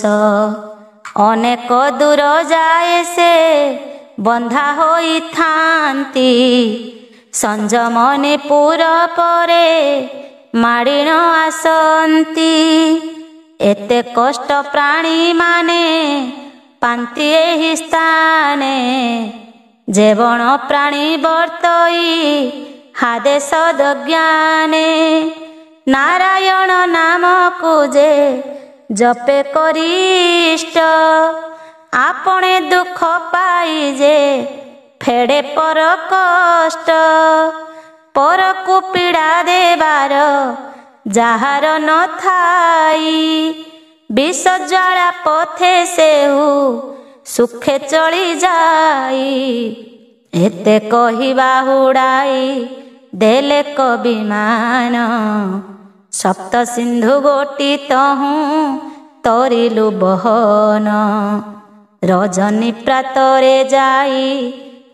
ଅନେକ ଦୂର ଯାଏ ସେ ବନ୍ଧା ହୋଇଥାନ୍ତି, ସଞ୍ଜମଣିପୁର ପରେ ମାଡ଼ିଣ ଆସନ୍ତି। ଏତେ କଷ୍ଟ ପ୍ରାଣୀମାନେ ପାନ୍ତି ଏହି ସ୍ଥାନେ, ଯେ ବଣ ପ୍ରାଣୀ ବର୍ତ୍ତଇ ହାଦେଶ ଦଜ୍ଞାନେ। ନାରାୟଣ ନାମକୁ ଯେ ଜପେ କରିଷ୍ଟ, ଆପणे ଦୁଃଖ ପାଇ ଯେ ଫେଡ଼େ ପର କଷ୍ଟ। ପରକୁ ପୀଡ଼ା ଦେବାର ଯାହାର ନଥାଇ, ବିଷ ଜ୍ୱାଳା ପଥେ ସେହୁ ସୁଖେ ଚଳି ଯାଇ। ଏତେ କହିବା ହୁଡ଼ାଇ ଦେଲେ କବିମାନ, ସପ୍ତ ସିନ୍ଧୁ ଗୋଟି ତହୁଁ ତରିଲୁ ବହନ। ରଜନୀ ପ୍ରାତରେ ଯାଇ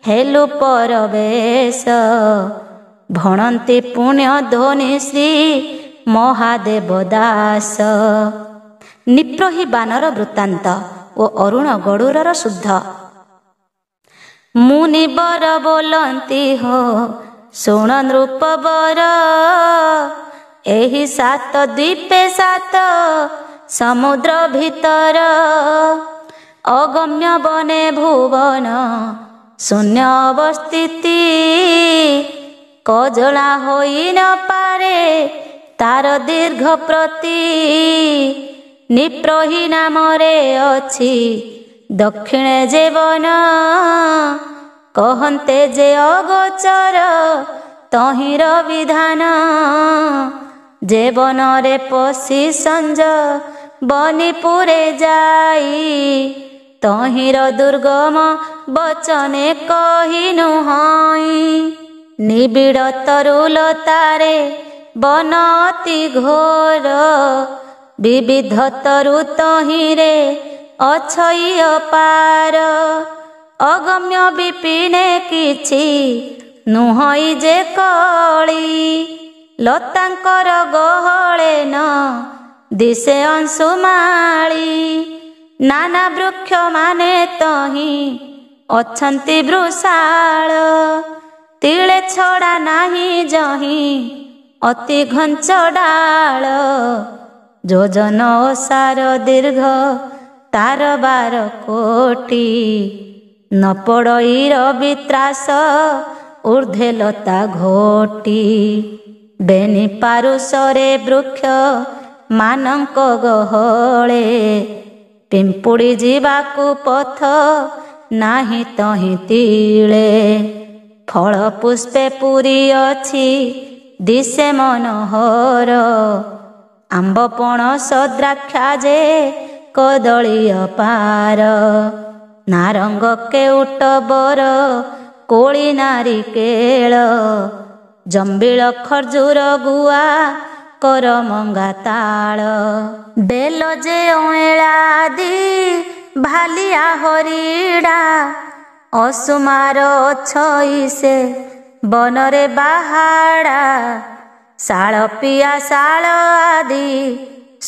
ହେଲୁ ପରବେଶ, ଭଣନ୍ତି ପୁଣ୍ୟ ଧ୍ୱନି ଶ୍ରୀ ମହାଦେବ ଦାସ। ନିପ୍ରହି ବାନର ବୃତ୍ତାନ୍ତ ଓ ଅରୁଣ ଗଡ଼ୁରର ଶୁଦ୍ଧ। ମୁନିବର ବୋଲନ୍ତି ହୋ ଶୁଣ ନୃପବର, ଏହି ସାତ ଦ୍ୱୀପେ ସାତ ସମୁଦ୍ର ଭିତର। ଅଗମ୍ୟ ବନେ ଭୁବନ ଶୂନ୍ୟ ଅବସ୍ଥିତି, କଜଳା ହୋଇ ନ ପାରେ ତାର ଦୀର୍ଘ ପ୍ରତି। ନିପ୍ରହି ନାମରେ ଅଛି ଦକ୍ଷିଣେ ଜୀବନ, କହନ୍ତେ ଯେ ଅଗୋଚର ତହିଁର ବିଧାନ। ଯେ ବନରେ ପଶି ସଞ୍ଜ ବନିପୁରେ ଯାଇ, ତହିଁର ଦୁର୍ଗମ ବଚନେ କହିନୁ ହଇ। ନିବିଡ଼ ତରୁଲତାରେ ବନ ଅତି ଘୋର, ବିବିଧ ତରୁ ତହିଁରେ ଅଛଇ ଅପାର। ଅଗମ୍ୟ ବିପିନେ କିଛି ନୁହଇ ଯେ କଳି, ଲତାଙ୍କର ଗହଳେ ନ ଦିଶେ ଅଂଶୁମାଳି। ନାନା ବୃକ୍ଷ ମାନେ ତହିଁ ଅଛନ୍ତି ବୃଷାଳ, ତିଳେ ଛଡ଼ା ନାହିଁ ଯହିଁ ଅତି ଘଞ୍ଚ ଡାଳ। ଯୋଜନ ଓସାର ଦୀର୍ଘ ତାର 12 କୋଟି, ନ ପଡ଼ଇ ରବି ତ୍ରାସ ଊର୍ଦ୍ଧ୍ୱେ ଲତା ଘୋଟି। ବେନି ପାରୁଷରେ ବୃକ୍ଷ ମାନଙ୍କ ଗହଳେ, ପିମ୍ପୁଡ଼ି ଯିବାକୁ ପଥ ନାହିଁ ତହିଁ ତିଳେ। ଫଳ ପୁଷ୍ପେ ପୁରୀ ଅଛି ଦିଶେ ମନୋହର, ଆମ୍ବ ପଣସ ଦ୍ରାକ୍ଷା ଯେ କଦଳୀ ଅପାର। ନାରଙ୍ଗ କେଉଟ ବର କୋଳି ନାରିକେଳ, ଜମ୍ବିଳ ଖର୍ଜୁର ଗୁଆ କରମଙ୍ଗା ତାଳ। ବେଲ ଯେ ଅଁଳାଦି ଭାଲିଆ ହରିଡ଼ା, ଅସୁମାର ଅଛଇ ସେ ବନରେ ବାହାଡ଼ା। ଶାଳ ପିଆ ଶାଳ ଆଦି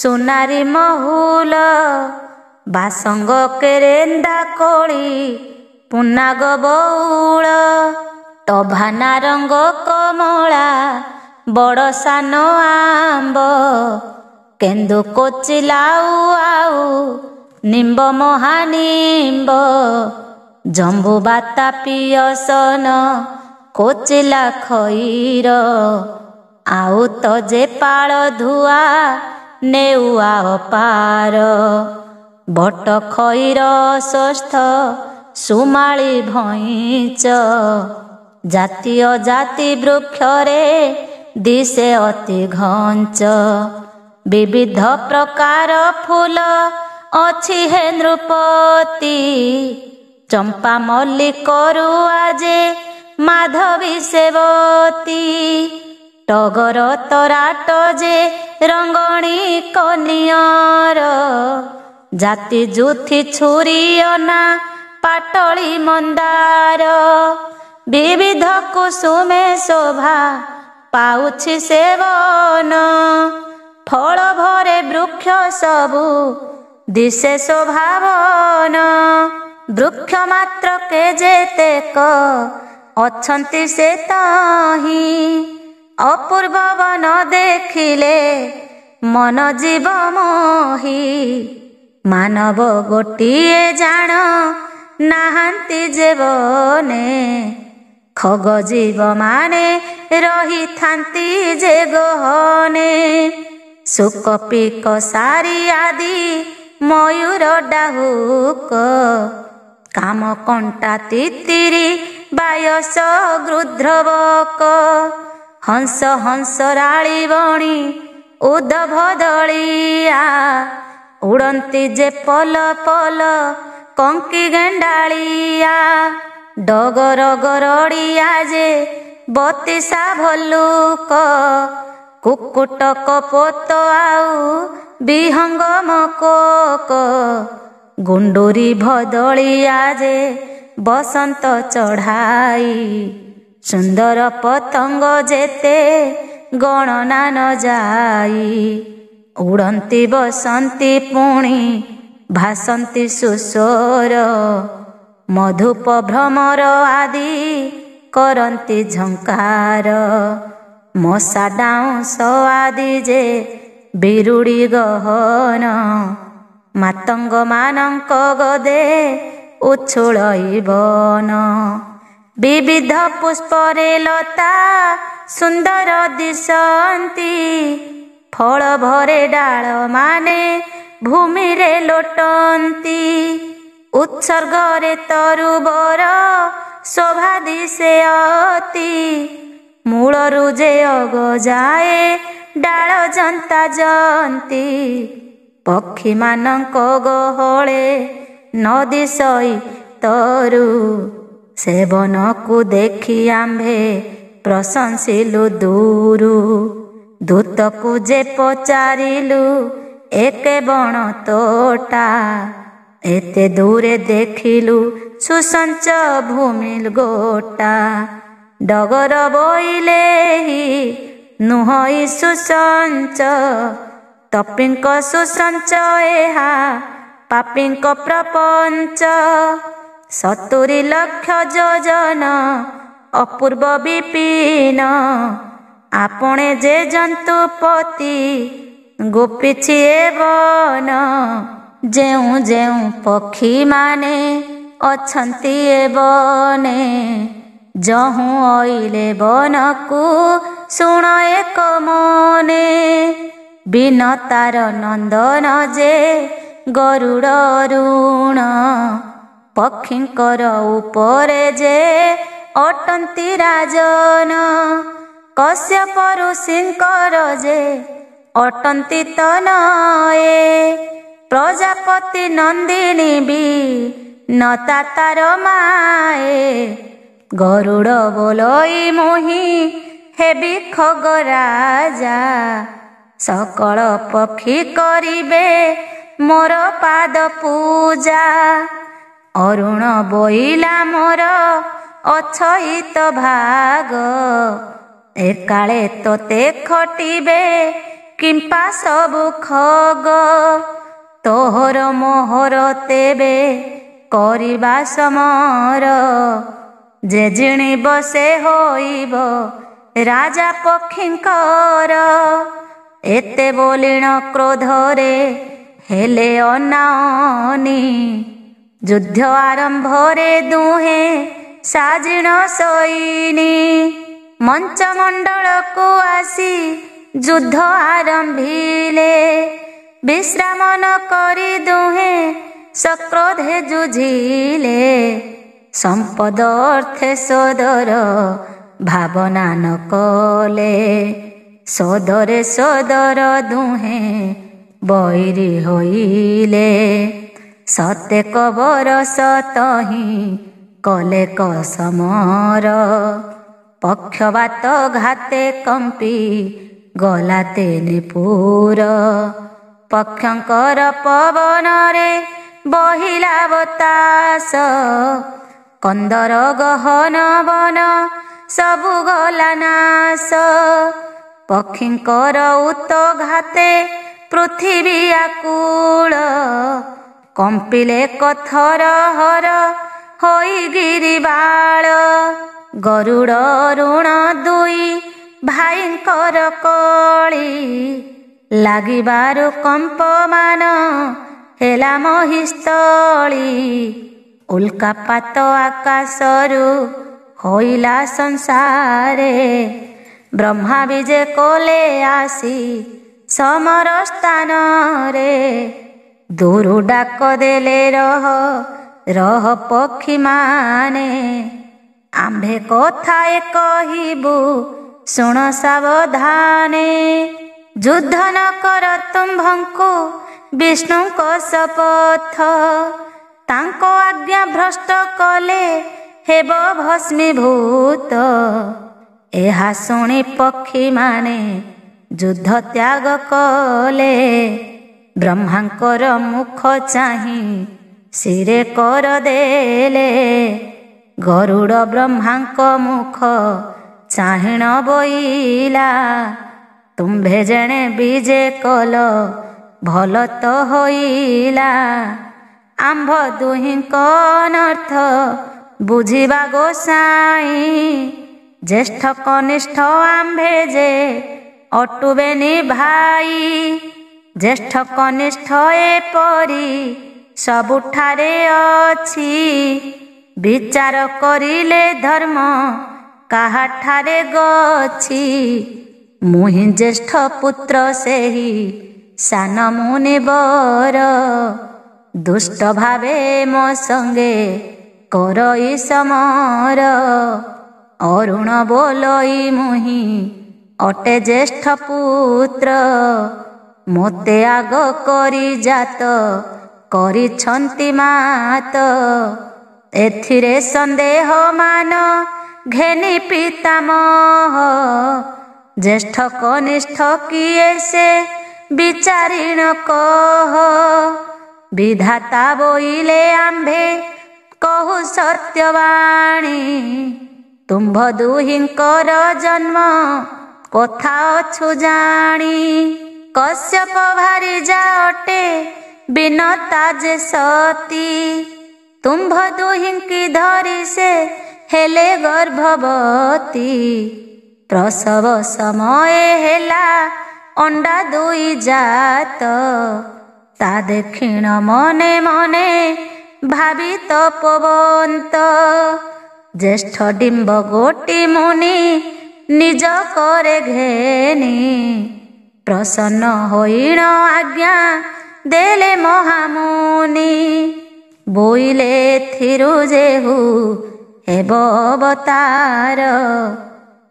ସୁନାରୀ ମହୁଲ, ବାସଙ୍ଗ କେରେନ୍ଦା କୋଳି ପୁନାଗ ବଉଳ। ଟଭା ନାରଙ୍ଗ କମଳା ବଡ଼ ସାନ ଆମ୍ବ, କେନ୍ଦୁ କୋଚିଲାଉ ଆଉ ନିମ୍ବ ମହାନିମ୍ବ। ଜମ୍ବୁ ବାତା ପିୟସନ କୋଚିଲା ଖଇର, ଆଉ ତ ଯେ ପାଳ ଧୁଆ ନେଉଆ ଅପାର। ବଟ ଖଇର ଷଷ୍ଠ ସୁମାଳି ଭଇଁଚ, ଜାତି ଅଜାତି ବୃକ୍ଷରେ ଦିଶେ ଅତି ଘଞ୍ଚ। ବିବିଧ ପ୍ରକାର ଫୁଲ ଅଛି ହେ ନୃପତି, ଚମ୍ପା ମଲ୍ଲି କରୁଆ ଯେ ମାଧବୀ ସେବତୀ। ଟଗର ତରାଟ ଯେ ରଙ୍ଗଣୀ କନିଅର, ଜାତି ଜୁଥି ଛୁରୀ ଅନା ପାଟଳି ମନ୍ଦାର। ବିବିଧ କୁସୁମେ ଶୋଭା ପାଉଛି ସେବନ, ଫଳ ଭରେ ବୃକ୍ଷ ସବୁ ଦିଶେ ଶୋଭାବନ। ବୃକ୍ଷ ମାତ୍ର କେ ଯେତେକ ଅଛନ୍ତି ସେ ତହିଁ, ଅପୂର୍ବ ବନ ଦେଖିଲେ ମନ ଜୀବ ମୋହି। ମାନବ ଗୋଟିଏ ଜାଣ ନାହାନ୍ତି ଯେ ବନେ, ଖଗ ଜୀବ ମାନେ ରହିଥାନ୍ତି ଯେ ଗହନେ। ଶୁକ ପିକ ସାରି ଆଦି ମୟୂର ଡାହୁକ, କାମ କଣ୍ଟା ତିତିରି ବାୟସ ଗୃଧ୍ର ବକ। ହଂସ ହଂସରାଳି ବଣି ଉଦ୍ଧବ ଦଳିଆ, ଉଡ଼ନ୍ତି ଯେ ପଲ ପଲ କଙ୍କି ଗେଣ୍ଡାଳିଆ। ଡଗର ଗରଡ଼ିଆ ଯେ ବତିସା ଭଲ୍ଲୁକ, କୁକୁଟ କପୋତ ଆଉ ବିହଙ୍ଗ ମକୋକ। ଗୁଣ୍ଡୁରି ଭଦଳିଆ ଯେ ବସନ୍ତ ଚଢ଼ାଇ, ସୁନ୍ଦର ପତଙ୍ଗ ଯେତେ ଗଣନା ନ ଯାଇ। ଉଡ଼ନ୍ତି ବସନ୍ତି ପୁଣି ଭାସନ୍ତି ସୁସ୍ୱର, ମଧୁପ ଭ୍ରମର ଆଦି କରନ୍ତି ଝଙ୍କାର। ମଶା ଡାଉଁଶ ଆଦି ଯେ ବିରୁଡ଼ି ଗହନ, ମାତଙ୍ଗ ମାନଙ୍କ ଗଦେ ଉଛୁଳଇ ବନ। ବିବିଧ ପୁଷ୍ପରେ ଲତା ସୁନ୍ଦର ଦିଶନ୍ତି, ଫଳ ଭରେ ଡାଳ ମାନେ ଭୂମିରେ ଲୋଟନ୍ତି। ଉତ୍ସର୍ଗରେ ତରୁବର ଶୋଭା ଦିଶେ ଅତି, ମୂଳରୁ ଯେ ଅଗ ଯାଏ ଡାଳ ଜନ୍ତା ଜନ୍ତି। ପକ୍ଷୀମାନଙ୍କ ଗହଳେ ନ ଦିଶଇ ତରୁ, ସେବନକୁ ଦେଖି ଆମ୍ଭେ ପ୍ରଶଂସିଲୁ ଦୂରୁ। ଦୂତକୁ ଯେ ପଚାରିଲୁ ଏକେ ବଣ ତୋଟା, ଏତେ ଦୂରେ ଦେଖିଲୁ ସୁସଞ୍ଚ ଭୂମି ଗୋଟା। ଡଗର ବୋଇଲେହି ନୁହଇ ସୁସଞ୍ଚ, ତପୀଙ୍କ ସୁସଞ୍ଚ ଏହା ପାପୀଙ୍କ ପ୍ରପଞ୍ଚ। 70 ଲକ୍ଷ ଯୋଜନ ଅପୂର୍ବ ବିପିନ, ଆପଣେ ଯେ ଜନ୍ତୁପତି ଗୋପିଛି ଏ ବନ। ଯେଉଁ ଯେଉଁ ପକ୍ଷୀ ମାନେ ଅଛନ୍ତି ଏ ବନେ, ଯହୁଁ ଅଇଲେ ବନକୁ ଶୁଣ ଏକ ମନେ। ବିନତାର ନନ୍ଦନ ଯେ ଗରୁଡ଼ ଅରୁଣ, ପକ୍ଷୀଙ୍କର ଉପରେ ଯେ ଅଟନ୍ତି ରାଜନ। କଶ୍ୟପ ଋଷିଙ୍କର ଯେ ଅଟନ୍ତି ତନଏ, ପ୍ରଜାପତି ନନ୍ଦିନୀ ବି ନତା ତାର ମାଏ। ଗରୁଡ଼ ବୋଲଇ ମୁହିଁ ହେବି ଖଗ ରାଜା, ସକଳ ପକ୍ଷୀ କରିବେ ମୋର ପାଦ ପୂଜା। ଅରୁଣ ବୋଇଲା ମୋର ଅଛହିତ ଭାଗ, ଏକାଳେ ତୋତେ ଖଟିବେ କିମ୍ପା ସବୁ ଖଗ। ତୋହର ମୋହର ତେବେ କରିବା ସମର, ଯେ ଜିଣିବ ସେ ହୋଇବ ରାଜା ପକ୍ଷୀଙ୍କର। ଏତେ ବୋଲିଣ କ୍ରୋଧରେ ହେଲେ ଅନାଅନି, ଯୁଦ୍ଧ ଆରମ୍ଭରେ ଦୁହେଁ ସାଜିଣ ସଇନି। ମଞ୍ଚମଣ୍ଡଳକୁ ଆସି ଯୁଦ୍ଧ ଆରମ୍ଭିଲେ, ବିଶ୍ରାମ ନ କରି ଦୁହେଁ ସକ୍ରୋଧେ ଯୁଝିଲେ। ସମ୍ପଦ ଅର୍ଥେ ସୋଦର ଭାବନା ନ କଲେ, ସୋଦରେ ସୋଦର ଦୁହେଁ ବୈରୀ ହୋଇଲେ। ସତେକ ବରଷ ତହିଁ କଲେ କସମର। ପକ୍ଷବାତ ଘାତେ କମ୍ପି ଗଲା ତେନିପୁର। ପକ୍ଷଙ୍କର ପବନରେ ବହିଲା ବତାସ। କନ୍ଦର ଗହନ ବନ ସବୁ ଗଲା ନାଶ। ପକ୍ଷୀଙ୍କର ଉତ୍ତଘାତେ ପୃଥିବୀ ଆକୁଳ। କମ୍ପିଲେ କଥର ହର ହୋଇ ଗିରିବାଳ। ଗରୁଡ଼ ଋଣ ଦୁଇ ଭାଇଙ୍କର କଳି। ଲାଗିବାରୁ କମ୍ପମାନ ହେଲା ମହିସ୍ଥଳୀ। ଉଲ୍କାପାତ ଆକାଶରୁ ହୋଇଲା ସଂସାରେ। ବ୍ରହ୍ମା ବିଜେ କଲେ ଆସି ସମର ସ୍ଥାନରେ। ଦୂରୁ ଡାକ ଦେଲେ ରହ ରହ ପକ୍ଷୀମାନେ। ଆମ୍ଭେ କଥାଏ କହିବୁ ଶୁଣ ସାବଧାନେ। ଯୁଦ୍ଧ ନ କର ତୁମ୍ଭଙ୍କୁ ବିଷ୍ଣୁଙ୍କ ଶପଥ। ତାଙ୍କ ଆଜ୍ଞା ଭ୍ରଷ୍ଟ କଲେ ହେବ ଭସ୍ମୀଭୂତ। ଏହା ଶୁଣି ପକ୍ଷୀମାନେ ଯୁଦ୍ଧ ତ୍ୟାଗ କଲେ। ବ୍ରହ୍ମାଙ୍କର ମୁଖ ଚାହିଁ ଶିରେ କର ଦେଲେ। ଗରୁଡ଼ ବ୍ରହ୍ମାଙ୍କ ମୁଖ ଚାହିଁ ନ ବୋଇଲା। ତୁମ୍ଭେ ଜଣେ ବିଜେ କଲ ଭଲ ତ ହୋଇଲା। ଆମ୍ଭ ଦୁହିଁଙ୍କ ଅନର୍ଥ ବୁଝିବା ଗୋସାଇଁ। ଜ୍ୟେଷ୍ଠ କନିଷ୍ଠ ଆମ୍ଭେ ଯେ ଅଟୁବେନି ଭାଇ। ଜ୍ୟେଷ୍ଠ କନିଷ୍ଠ ଏପରି ସବୁଠାରେ ଅଛି। ବିଚାର କରିଲେ ଧର୍ମ କାହାଠାରେ ଗଛି। ମୁହିଁ ଜ୍ୟେଷ୍ଠ ପୁତ୍ର ସେହି ସାନ ମୁନିବର। ଦୁଷ୍ଟ ଭାବେ ମୋ ସଙ୍ଗେ କରଇ ସମର। ଅରୁଣ ବୋଲଇ ମୁହିଁ ଅଟେ ଜ୍ୟେଷ୍ଠ ପୁତ୍ର। ମୋତେ ଆଗ କରି ଜାତ କରିଛନ୍ତି ମାତ। ଏଥିରେ ସନ୍ଦେହ ମାନ ଘେନି ପିତାମହ। ଜ୍ୟେଷ୍ଠ କନିଷ୍ଠ କିଏ ସେ ବିଚାରିଣ କହ। ବିଧାତା ବୋଇଲେ ଆମ୍ଭେ କହୁ ସତ୍ୟବାଣୀ। ତୁମ୍ଭ ଦୁହିଁଙ୍କର ଜନ୍ମ କଥା ଅଛୁ ଜାଣି। କଶ୍ୟପ ଭାରିଜା ଅଟେ ବିନତା ଯେ ସତୀ। ତୁମ୍ଭ ଦୁହିଁକି ଧରି ସେ ହେଲେ ଗର୍ଭବତୀ। ପ୍ରସବ ସମୟ ହେଲା ଅଣ୍ଡା ଦୁଇ ଜାତ। ତା ଦେଖିଣ ମନେ ମନେ ଭାବି ତପବନ୍ତ। ଜ୍ୟେଷ୍ଠ ଡିମ୍ବ ଗୋଟି ମୁନି ନିଜ କରେ ଘେନି। ପ୍ରସନ୍ନ ହୋଇଣ ଆଜ୍ଞା ଦେଲେ ମହାମୁନି। ବୋଇଲେ ଏଥିରୁ ଯେହୁ ହେବ ଅବତାର।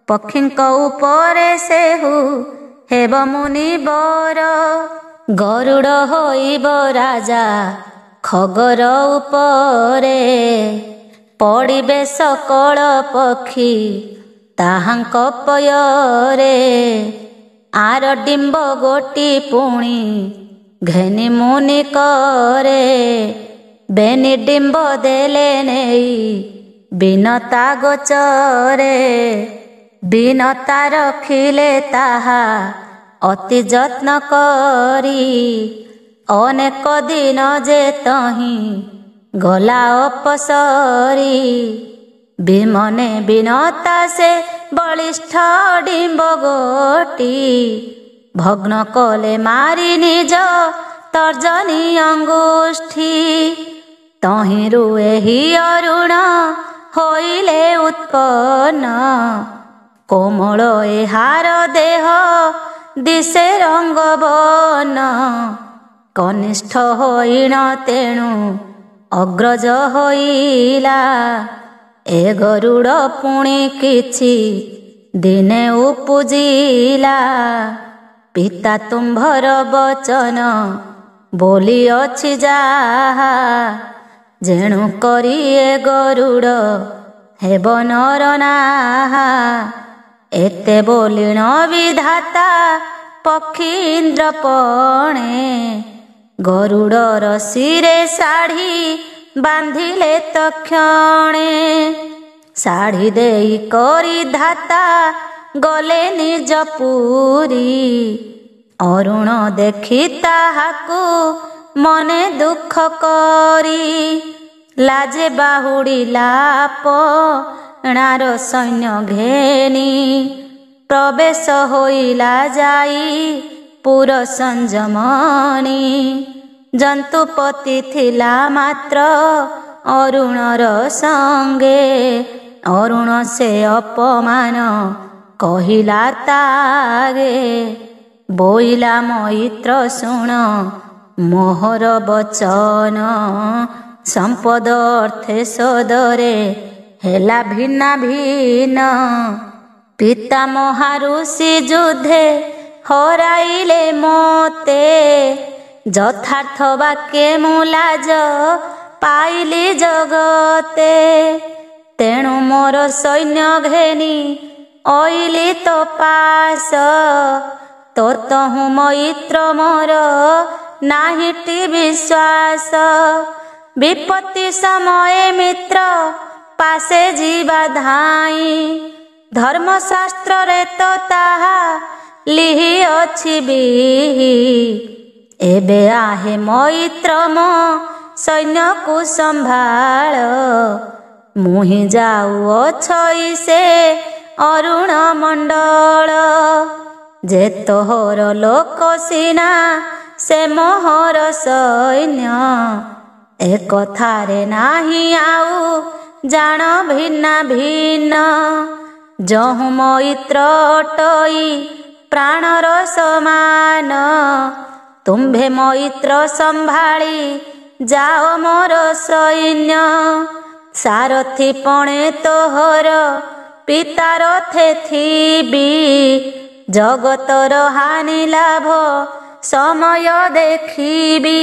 ପକ୍ଷୀଙ୍କ ଉପରେ ସେହୁ ହେବ ମୁନିବର। ଗରୁଡ଼ ହୋଇବ ରାଜା ଖଗର ଉପରେ। ପଡ଼ିବେ ସକଳ ପକ୍ଷୀ ତାହାଙ୍କ ପୟରେ। ଆର ଡିମ୍ବ ଗୋଟି ପୁଣି ଘେନି ମୁନି କରେ। ବେନି ଡିମ୍ବ ଦେଲେ ନେଇ ବିନତା ଗୋଚରେ। ବିନତା ରଖିଲେ ତାହା ଅତି ଯତ୍ନ କରି। ଅନେକ ଦିନ ଯେ ତହିଁ ଗଲା ଅପସରି। ବିମନେ ବିନତା ସେ ବଳିଷ୍ଠ ଡିମ୍ବ ଗୋଟି। ଭଗ୍ନ କଲେ ମାରି ନିଜ ତର୍ଜନୀ ଅଙ୍ଗୁଷ୍ଠୀ। ତହିଁରୁ ଏହି ଅରୁଣ ହୋଇଲେ ଉତ୍ପନ୍ନ। କୋମଳ ଏହାର ଦେହ ଦିଶେ ରଙ୍ଗବନ। କନିଷ୍ଠ ହୋଇଣ ତେଣୁ ଅଗ୍ରଜ ହୋଇଲା। ଏ ଗରୁଡ଼ ପୁଣି କିଛି ଦିନେ ଉପୁଜିଲା ପିତା ତୁମ୍ଭର ବଚନ ବୋଲି ଅଛି ଯାହା, ଯେଣୁ କରି ଏ ଗରୁଡ଼ ହେବ ନର ନାହା। ଏତେ ବୋଲିଣ ବିଧାତା ପକ୍ଷୀ ଇନ୍ଦ୍ରପଣେ, ଗରୁଡ଼ର ଶିରେ ଶାଢ଼ୀ ବାନ୍ଧିଲେ ତକ୍ଷଣେ। ଶାଢ଼ୀ ଦେଇ କରି ଧାତା ଗଲେ ନିଜ ପୁରୀ, ଅରୁଣ ଦେଖି ତାହାକୁ ମନେ ଦୁଃଖ କରି। ଲାଜେ ବାହୁଡ଼ିଲା ଆପଣାର ସୈନ୍ୟ ଘେନି, ପ୍ରବେଶ ହୋଇଲା ଯାଇ ପୁର ସଞ୍ଜମଣି। ଜନ୍ତୁପତି ଥିଲା ମାତ୍ର ଅରୁଣର ସଙ୍ଗେ, ଅରୁଣ ସେ ଅପମାନ କହିଲା ତାଗେ। ବୋଇଲା ମୈତ୍ର ଶୁଣ ମୋହର ବଚନ, ସମ୍ପଦ ଅର୍ଥେ ସଦରେ ହେଲା ଭିନ୍ନ ଭିନ୍ନ। ପିତା ମହାରୁଷି ଯୁଦ୍ଧେ ହରାଇଲେ ମୋତେ, ଯଥାର୍ଥ ବାକ୍ୟେ ମୁଁ ଲାଜ ପାଇଲି ଜଗତେ। ତେଣୁ ମୋର ସୈନ୍ୟ ଘେନି ଅଇଲି ତ ପାଶ, ତୋତହୁଁ ମୈତ୍ର ମୋର ନାହିଁଟି ବିଶ୍ୱାସ। ବିପତ୍ତି ସମୟେ ମିତ୍ର ପାଶେ ଯିବା ଧାଇଁ, ଧର୍ମଶାସ୍ତ୍ରରେ ତ ତାହା ଲିହି ଅଛି ବିହି। ଏବେ ଆହେ ମୈତ୍ର ମୋ ସୈନ୍ୟକୁ ସମ୍ଭାଳ, ମୁହିଁ ଯାଉଅଛଇ ସେ ଅରୁଣ ମଣ୍ଡଳ। ଯେ ତୋହର ଲୋକ ସିନା ସେ ମୋହର ସୈନ୍ୟ, ଏ କଥାରେ ନାହିଁ ଆଉ ଜାଣ ଭିନ୍ନ ଭିନ୍ନ। ଯହୁଁ ମୈତ୍ର ଅଟଇ ପ୍ରାଣର ସମାନ, ତୁମ୍ଭେ ମୈତ୍ର ସମ୍ଭାଳି ଯାଅ ମୋର ସୈନ୍ୟ। ସାରଥି ପଣେ ତୋହର ପିତା ରଥେ ଥିବି, ଜଗତର ହାନି ଲାଭ ସମୟ ଦେଖିବି।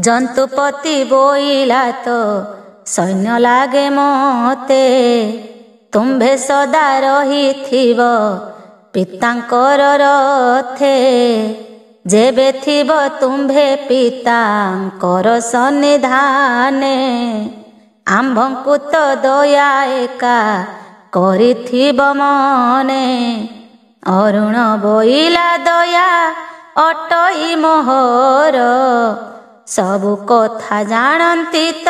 ଜନ୍ତୁପତି ବୋଇଲା ତ ସୈନ୍ୟ ଲାଗେ ମୋତେ, ତୁମ୍ଭେ ସଦା ରହିଥିବ ପିତାଙ୍କର ରଥେ। ଯେବେ ଥିବ ତୁମ୍ଭେ ପିତାଙ୍କର ସନ୍ନିଧାନେ, ଆମ୍ଭଙ୍କୁ ତ ଦୟା ଏକା କରିଥିବ ମନେ। ଅରୁଣ ବୋଇଲା ଦୟା ଅଟଇ ମୋହର, ସବୁ କଥା ଜାଣନ୍ତି ତ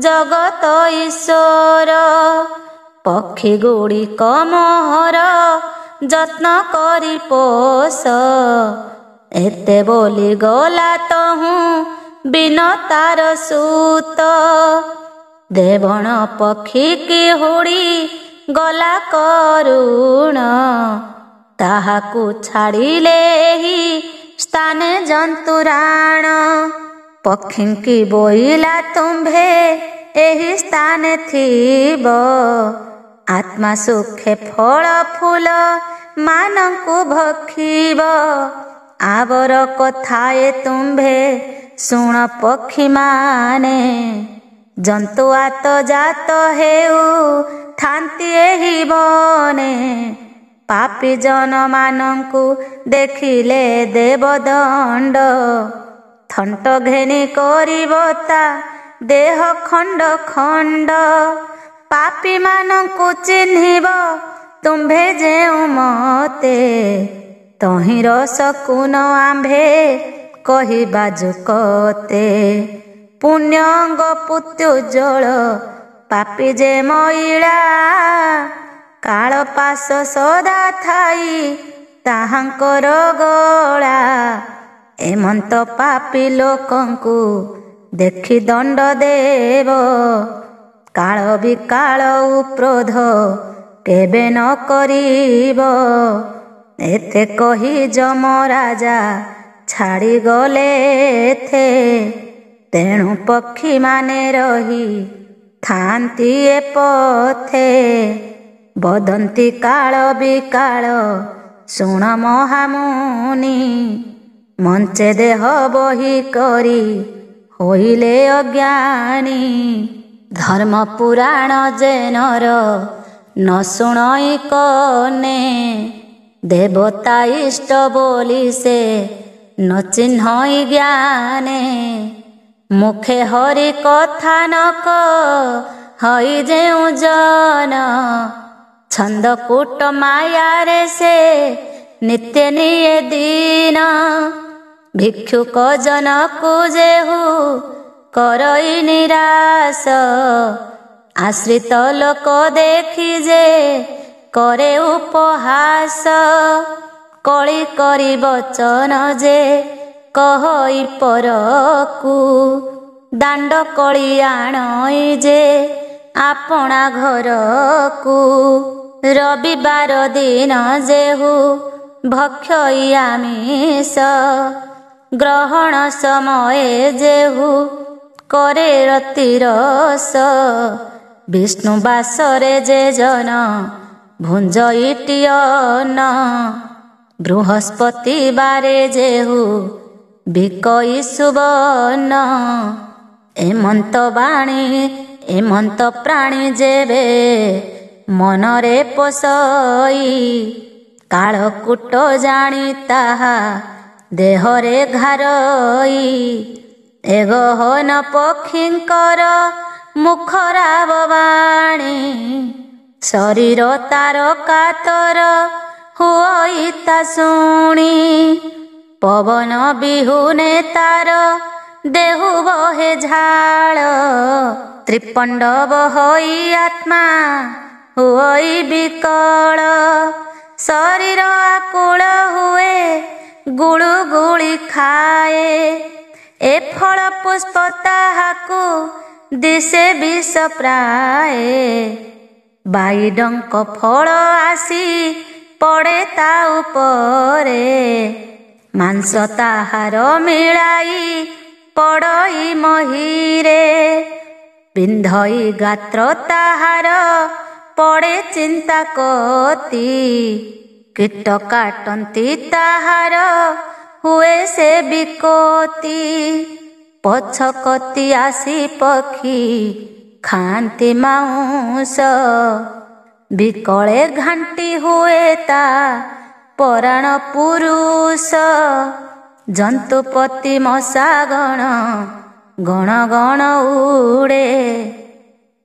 ଜଗତ ଈଶ୍ୱର। ପକ୍ଷୀ ଗୁଡ଼ିକ ମୋହର ଯତ୍ନ କରି ପୋଷ, ଏତେ ବୋଲି ଗଲା ତହୁଁ ବିନତାର ସୂତ। ଦେବଣ ପକ୍ଷୀ କି ହୁଡ଼ି ଗଲା କରୁଣ, ତାହାକୁ ଛାଡ଼ିଲେ ଏହି ସ୍ଥାନେ ଜନ୍ତୁରାଣ। ପକ୍ଷୀଙ୍କି ବୋଇଲା ତୁମ୍ଭେ ଏହି ସ୍ଥାନେ ଥିବ, ଆତ୍ମା ସୁଖେ ଫଳ ଫୁଲ ମାନଙ୍କୁ ଭକ୍ଷିବ। ଆବର କଥାଏ ତୁମ୍ଭେ ଶୁଣ ପକ୍ଷୀ ମାନେ, ଜନ୍ତୁ ଆତ ଜାତ ହେଉ ଥାନ୍ତି ଏହି ବନେ। ପାପୀ ଜନ ମାନଙ୍କୁ ଦେଖିଲେ ଦେବ ଦଣ୍ଡ, ଥଣ୍ଟ ଘେନି କରିବ ତା ଦେହ ଖଣ୍ଡ ଖଣ୍ଡ। ପାପୀ ମାନଙ୍କୁ ଚିହ୍ନିବ ତୁମ୍ଭେ ଯେଉଁ ମତେ, ତହିଁର ଶକୁନ ଆମ୍ଭେ କହିବା ଯୁକତେ। ପୁଣ୍ୟଙ୍ଗ ପୁତ୍ୟୁଜ୍ଜଳ ପାପୀ ଯେ ମଇଳା, କାଳ ପାଶ ସଦା ଥାଇ ତାହାଙ୍କର ଗଳା। ଏମନ୍ତ ପାପୀ ଲୋକଙ୍କୁ ଦେଖି ଦଣ୍ଡ ଦେବ, କାଳ ବିକାଳ ଉପ୍ରୋଧ କେବେ ନ କରିବ। ଏତେ କହି ଯମରାଜା ଛାଡ଼ିଗଲେ ଏଥେ, ତେଣୁ ପକ୍ଷୀମାନେ ରହି ଥାନ୍ତି ଏ ପଥେ। ବଦନ୍ତି କାଳ ବିକାଳ ଶୁଣ ମହାମୁନି। ମଞ୍ଚେ ଦେହ ବହି କରି ହୋଇଲେ ଅଜ୍ଞାନୀ। ଧର୍ମ ପୁରାଣ ଜେନର ନ ଶୁଣଇ କନେ। ଦେବତା ଇଷ୍ଟ ବୋଲି ସେ ନ ଚିହ୍ନଇ ଜ୍ଞାନେ। ମୁଖେ ହରି କଥା ନ କହି ଯେଉଁ ଜନ। ଛନ୍ଦ କୂଟ ମାୟାରେ ସେ ନିତ୍ୟ ନିଏ ଦିନ। ଭିକ୍ଷୁକ ଜନକୁ ଯେହୁ କରଇ ନିରାଶ। ଆଶ୍ରିତ ଲୋକ ଦେଖି ଯେ କରେ ଉପହାସ। କଳି କରି ବଚନ ଯେ କହଇ ପରକୁ। ଦାଣ୍ଡ କଳି ଆଣଇ ଯେ ଆପଣା ଘରକୁ। ରବିବାର ଦିନ ଯେହୁ ଭକ୍ଷଇ ଆମିଷ। ଗ୍ରହଣ ସମୟେ ଯେହୁ କରେ ରତିରସ। ବିଷ୍ଣୁ ବାସରେ ଯେ ଜନ ଭୁଞ୍ଜଇଟି ଅନ୍ନ। ବୃହସ୍ପତି ବାରେ ଯେହୁ ବିକଇ ସୁବର୍ଣ୍ଣ। ଏମନ୍ତ ବାଣୀ ଏମନ୍ତ ପ୍ରାଣୀ ଯେବେ ମନରେ ପୋଷଇ। କାଳକୂଟ ଜାଣି ତାହା ଦେହରେ ଘାରଇ। ଏ ଗହନ ପକ୍ଷୀଙ୍କର ମୁଖରାବ ବାଣୀ। ଶରୀର ତାର କାତର ହୁଅଇ ତା ଶୁଣି। ପବନ ବିହୁନେ ତାର ଦେହୁ ବହେ ଝାଳ। ତ୍ରିପଣ୍ଡବ ହୋଇ ଆତ୍ମା ହୁଅଇ ବିକଳ। ଶରୀର ଆକୁଳ ହୁଏ ଗୁଳୁ ଗୁଳି ଖାଏ। ଏ ଫଳ ପୁଷ୍ପ ତାହାକୁ ଦିଶେ ବିଷ ପ୍ରାଏ। ବାଇଡଙ୍କ ଫଳ ଆସି ପଡ଼େ ତା ଉପରେ। ମାଂସ ତାହାର ମିଳାଇ ପଡ଼ଇ ମହୀରେ। ବିନ୍ଧଇ ଗାତ୍ର ତାହାର ପଡ଼େ ଚିନ୍ତା କତି। କୀଟ କାଟନ୍ତି ତାହାର ହୁଏ ସେ ବିକୋତି। ପଛକତି ଆସି ପକ୍ଷୀ ଖାଆନ୍ତି ମାଉଁସ। ବିକଳେ ଘାଣ୍ଟି ହୁଏ ତା ପରାଣ ପୁରୁଷ। ଜନ୍ତୁପତି ମଶା ଗଣ ଗଣ ଗଣ ଉଡ଼େ।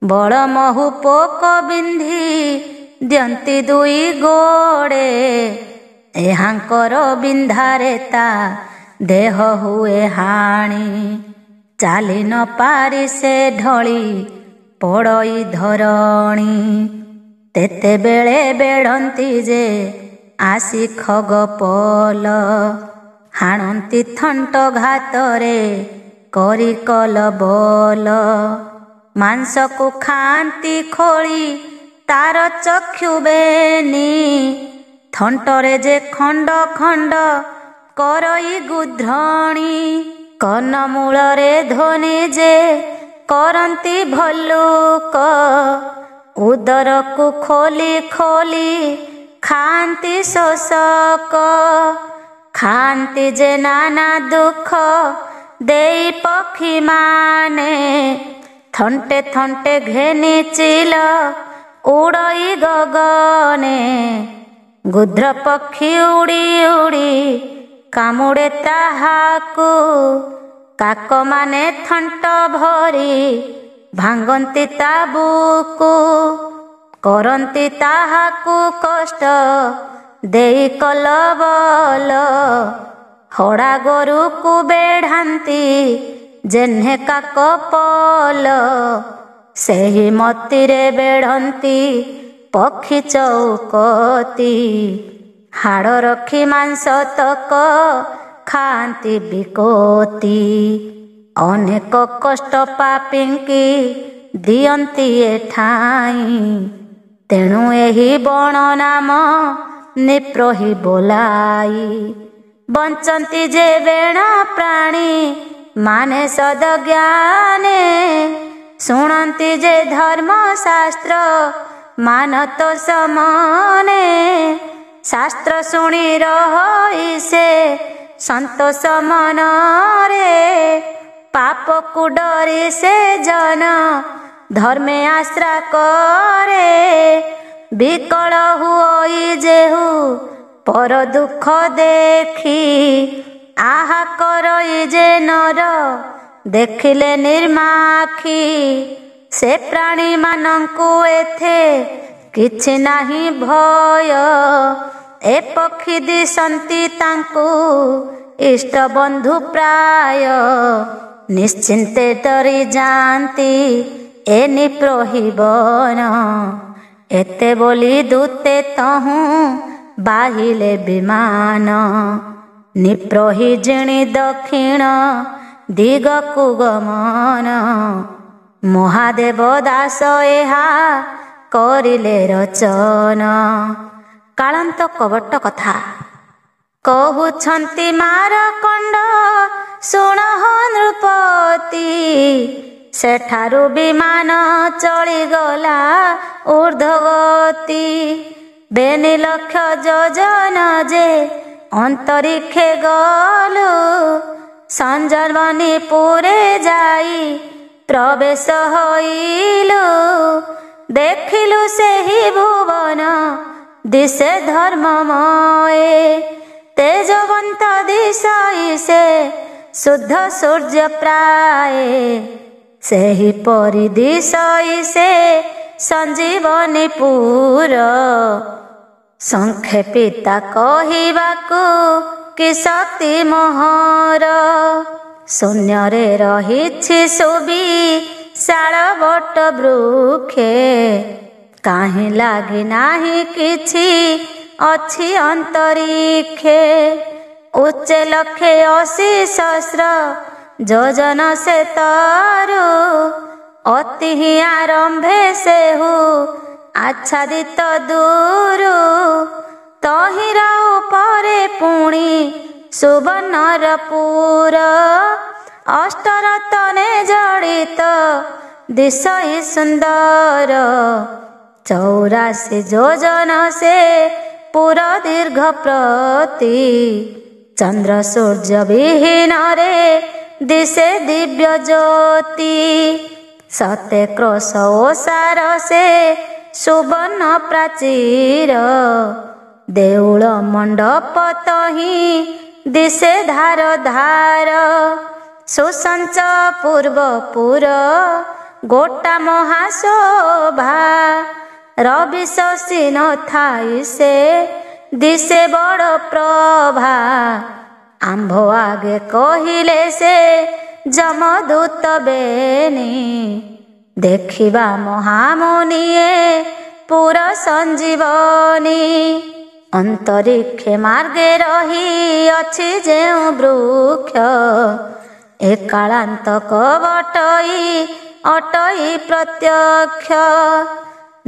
ବଳ ମହୁ ପୋକ ବିନ୍ଧି ଦିଅନ୍ତି ଦୁଇ ଗୋଡ଼େ। ଏହାଙ୍କର ବିନ୍ଧାରେ ତା ଦେହ ହୁଏ ହାଣି। ଚାଲି ନ ପାରି ସେ ଢଳି ପଡ଼ଇ ଧରଣୀ। ତେତେବେଳେ ବେଢ଼ନ୍ତି ଯେ ଆସି ଖଗପଲ। ହାଣନ୍ତି ଥଣ୍ଟ ଘାତରେ କରି କଲବଲ। ମାଂସକୁ ଖାଆନ୍ତି ଖୋଳି ତାର ଚକ୍ଷୁ ବେନି। ଥଣ୍ଟରେ ଯେ ଖଣ୍ଡ ଖଣ୍ଡ କରଇ ଗୁଧ୍ରଣୀ। କର୍ଣ୍ଣମୂଳରେ ଧ୍ୱନି ଯେ କରନ୍ତି ଭଲ୍ଲୁକ। ଉଦରକୁ ଖୋଲି ଖୋଲି ଖାଆନ୍ତି ଶୋଷକ। ଖାଆନ୍ତି ଯେ ନାନା ଦୁଃଖ ଦେଇ ପକ୍ଷୀମାନେ। ଥଣ୍ଟେ ଥଣ୍ଟେ ଘେନି ଚିଲ ଉଡ଼ଇ ଗଗନେ। ଗୁଧ୍ର ପକ୍ଷୀ ଉଡ଼ି ଉଡ଼ି କାମୁଡ଼େ ତାହାକୁ। କାକମାନେ ଥଣ୍ଟ ଭରି ଭାଙ୍ଗନ୍ତି ତା ବୁକୁ। କରନ୍ତି ତାହାକୁ କଷ୍ଟ ଦେଇ କଲବଲ। ହଡ଼ା ଗୋରୁକୁ ବେଢ଼ାନ୍ତି ଯେହ୍ନେ କାକପଲ। ସେହି ମତିରେ ବେଢ଼ନ୍ତି ପକ୍ଷୀ ଚଉକତି। ହାଡ଼ ରଖି ମାଂସ ତକ ଖାଆନ୍ତି ବିକୋତି। ଅନେକ କଷ୍ଟ ପାପୀଙ୍କି ଦିଅନ୍ତି ଏ ଠାଇଁ। ତେଣୁ ଏହି ବଣ ନାମ ନିପ୍ରହି ବୋଲାଇ। ବଞ୍ଚନ୍ତି ଯେ ବେଣ ପ୍ରାଣୀ ମାନେ ସଦଜ୍ଞାନେ। ଶୁଣନ୍ତି ଯେ ଧର୍ମଶାସ୍ତ୍ର ମାନତ ସମନେ ଶାସ୍ତ୍ର ଶୁଣି ରହି ସେ ସନ୍ତୋଷ ମନରେ ପାପକୁ ଡରି ସେ ଜନ ଧର୍ମେ ଆଶ୍ରା କରେ ବିକଳ ହୁଇ ଯେହୁ ପର ଦୁଃଖ ଦେଖି ଆହା କରଇ ଯେ ନର ଦେଖିଲେ ନିର୍ମାଖି ସେ ପ୍ରାଣୀ ମାନଙ୍କୁ ଏଥେ କିଛି ନାହିଁ ଭୟ ଏ ପକ୍ଷୀ ଦିଶନ୍ତି ତାଙ୍କୁ ଇଷ୍ଟ ବନ୍ଧୁ ପ୍ରାୟ ନିଶ୍ଚିନ୍ତେ ଡରି ଯାଆନ୍ତି ଏ ନିପ୍ରହିବନ ଏତେ ବୋଲି ଦୂତେ ତହୁଁ ବାହିଲେ ବିମାନ ନିପ୍ରହି ଜିଣି ଦକ୍ଷିଣ ଦିଗକୁ ଗମନ ମହାଦେବ ଦାସ ଏହା କରିଲେ ରଚନ। କାଳାନ୍ତ କବଟ କଥା କହୁଛନ୍ତି ମାରକଣ୍ଡ ଶୁଣ ନୃପତି ସେଠାରୁ ବିମାନ ଚଳିଗଲା ଊର୍ଦ୍ଧ୍ୱଗତି ବେନି ଲକ୍ଷ ଯୋଜନ ଯେ ଅନ୍ତରିକ୍ଷେ ଗଲୁ ସଞ୍ଜୀବନୀ ପୁରେ ଯାଇ ପ୍ରବେଶ ହୋଇଲୁ ଦେଖିଲୁ ସେହି ଭୁବନ ଦିଶେ ଧର୍ମମୟ ତେଜବନ୍ତ ଦିଶଇ ସେ ଶୁଦ୍ଧ ସୂର୍ଯ୍ୟ ପ୍ରାୟ ସେହିପରି ଦିଶଇ ସେ ସଞ୍ଜୀବନୀ ପୁର ସଂକ୍ଷେପିତା କହିବାକୁ କି ଶକ୍ତି ମୋହର ଶୂନ୍ୟରେ ରହିଛି ସୁବିଶାଳ ବଟ ବୃକ୍ଷେ କାହିଁ ଲାଗି ନାହିଁ କିଛି ଅଛି ଅନ୍ତରିକ୍ଷେ ଉଚ୍ଚେ 180,000 ଯୋଜନ ସେ ତରୁ ଅତି ହିଁ ଆରମ୍ଭେ ସେହୁ ଆଚ୍ଛାଦିତ ଦୂରୁ ତହିଁର ଉପରେ ପୁଣି ସୁବର୍ଣ୍ଣର ପୁର ଅଷ୍ଟରତ୍ନେ ଜଡ଼ିତ ଦିଶଇ ସୁନ୍ଦର 84 ଯୋଜନ ସେ ପୁର ଦୀର୍ଘ ପ୍ରତି ଚନ୍ଦ୍ର ସୂର୍ଯ୍ୟ ବିହୀନରେ ଦିଶେ ଦିବ୍ୟ ଜ୍ୟୋତି ସତେ କ୍ରୋଶ ଓସାର ସେ ସୁବର୍ଣ୍ଣ ପ୍ରାଚୀର ଦେଉଳ ମଣ୍ଡପ ତହିଁ ଦିଶେ ଧାର ଧାର ସୁସଞ୍ଚ ପୂର୍ବପୁର ଗୋଟା ମହାଶୋଭା ରବି ଶଶୀ ନଥାଇ ସେ ଦିଶେ ବଡ଼ ପ୍ରଭା ଆମ୍ଭ ଆଗେ କହିଲେ ସେ ଯମଦୂତ ବେନି ଦେଖିବା ମହାମୁନିଏ ପୁର ସଞ୍ଜୀବନୀ ଅନ୍ତରିକ୍ଷେ ମାର୍ଗେ ରହି ଅଛି ଯେଉଁ ବୃକ୍ଷ ଏ କାଳାନ୍ତ କବଟଇ ଅଟଇ ପ୍ରତ୍ୟକ୍ଷ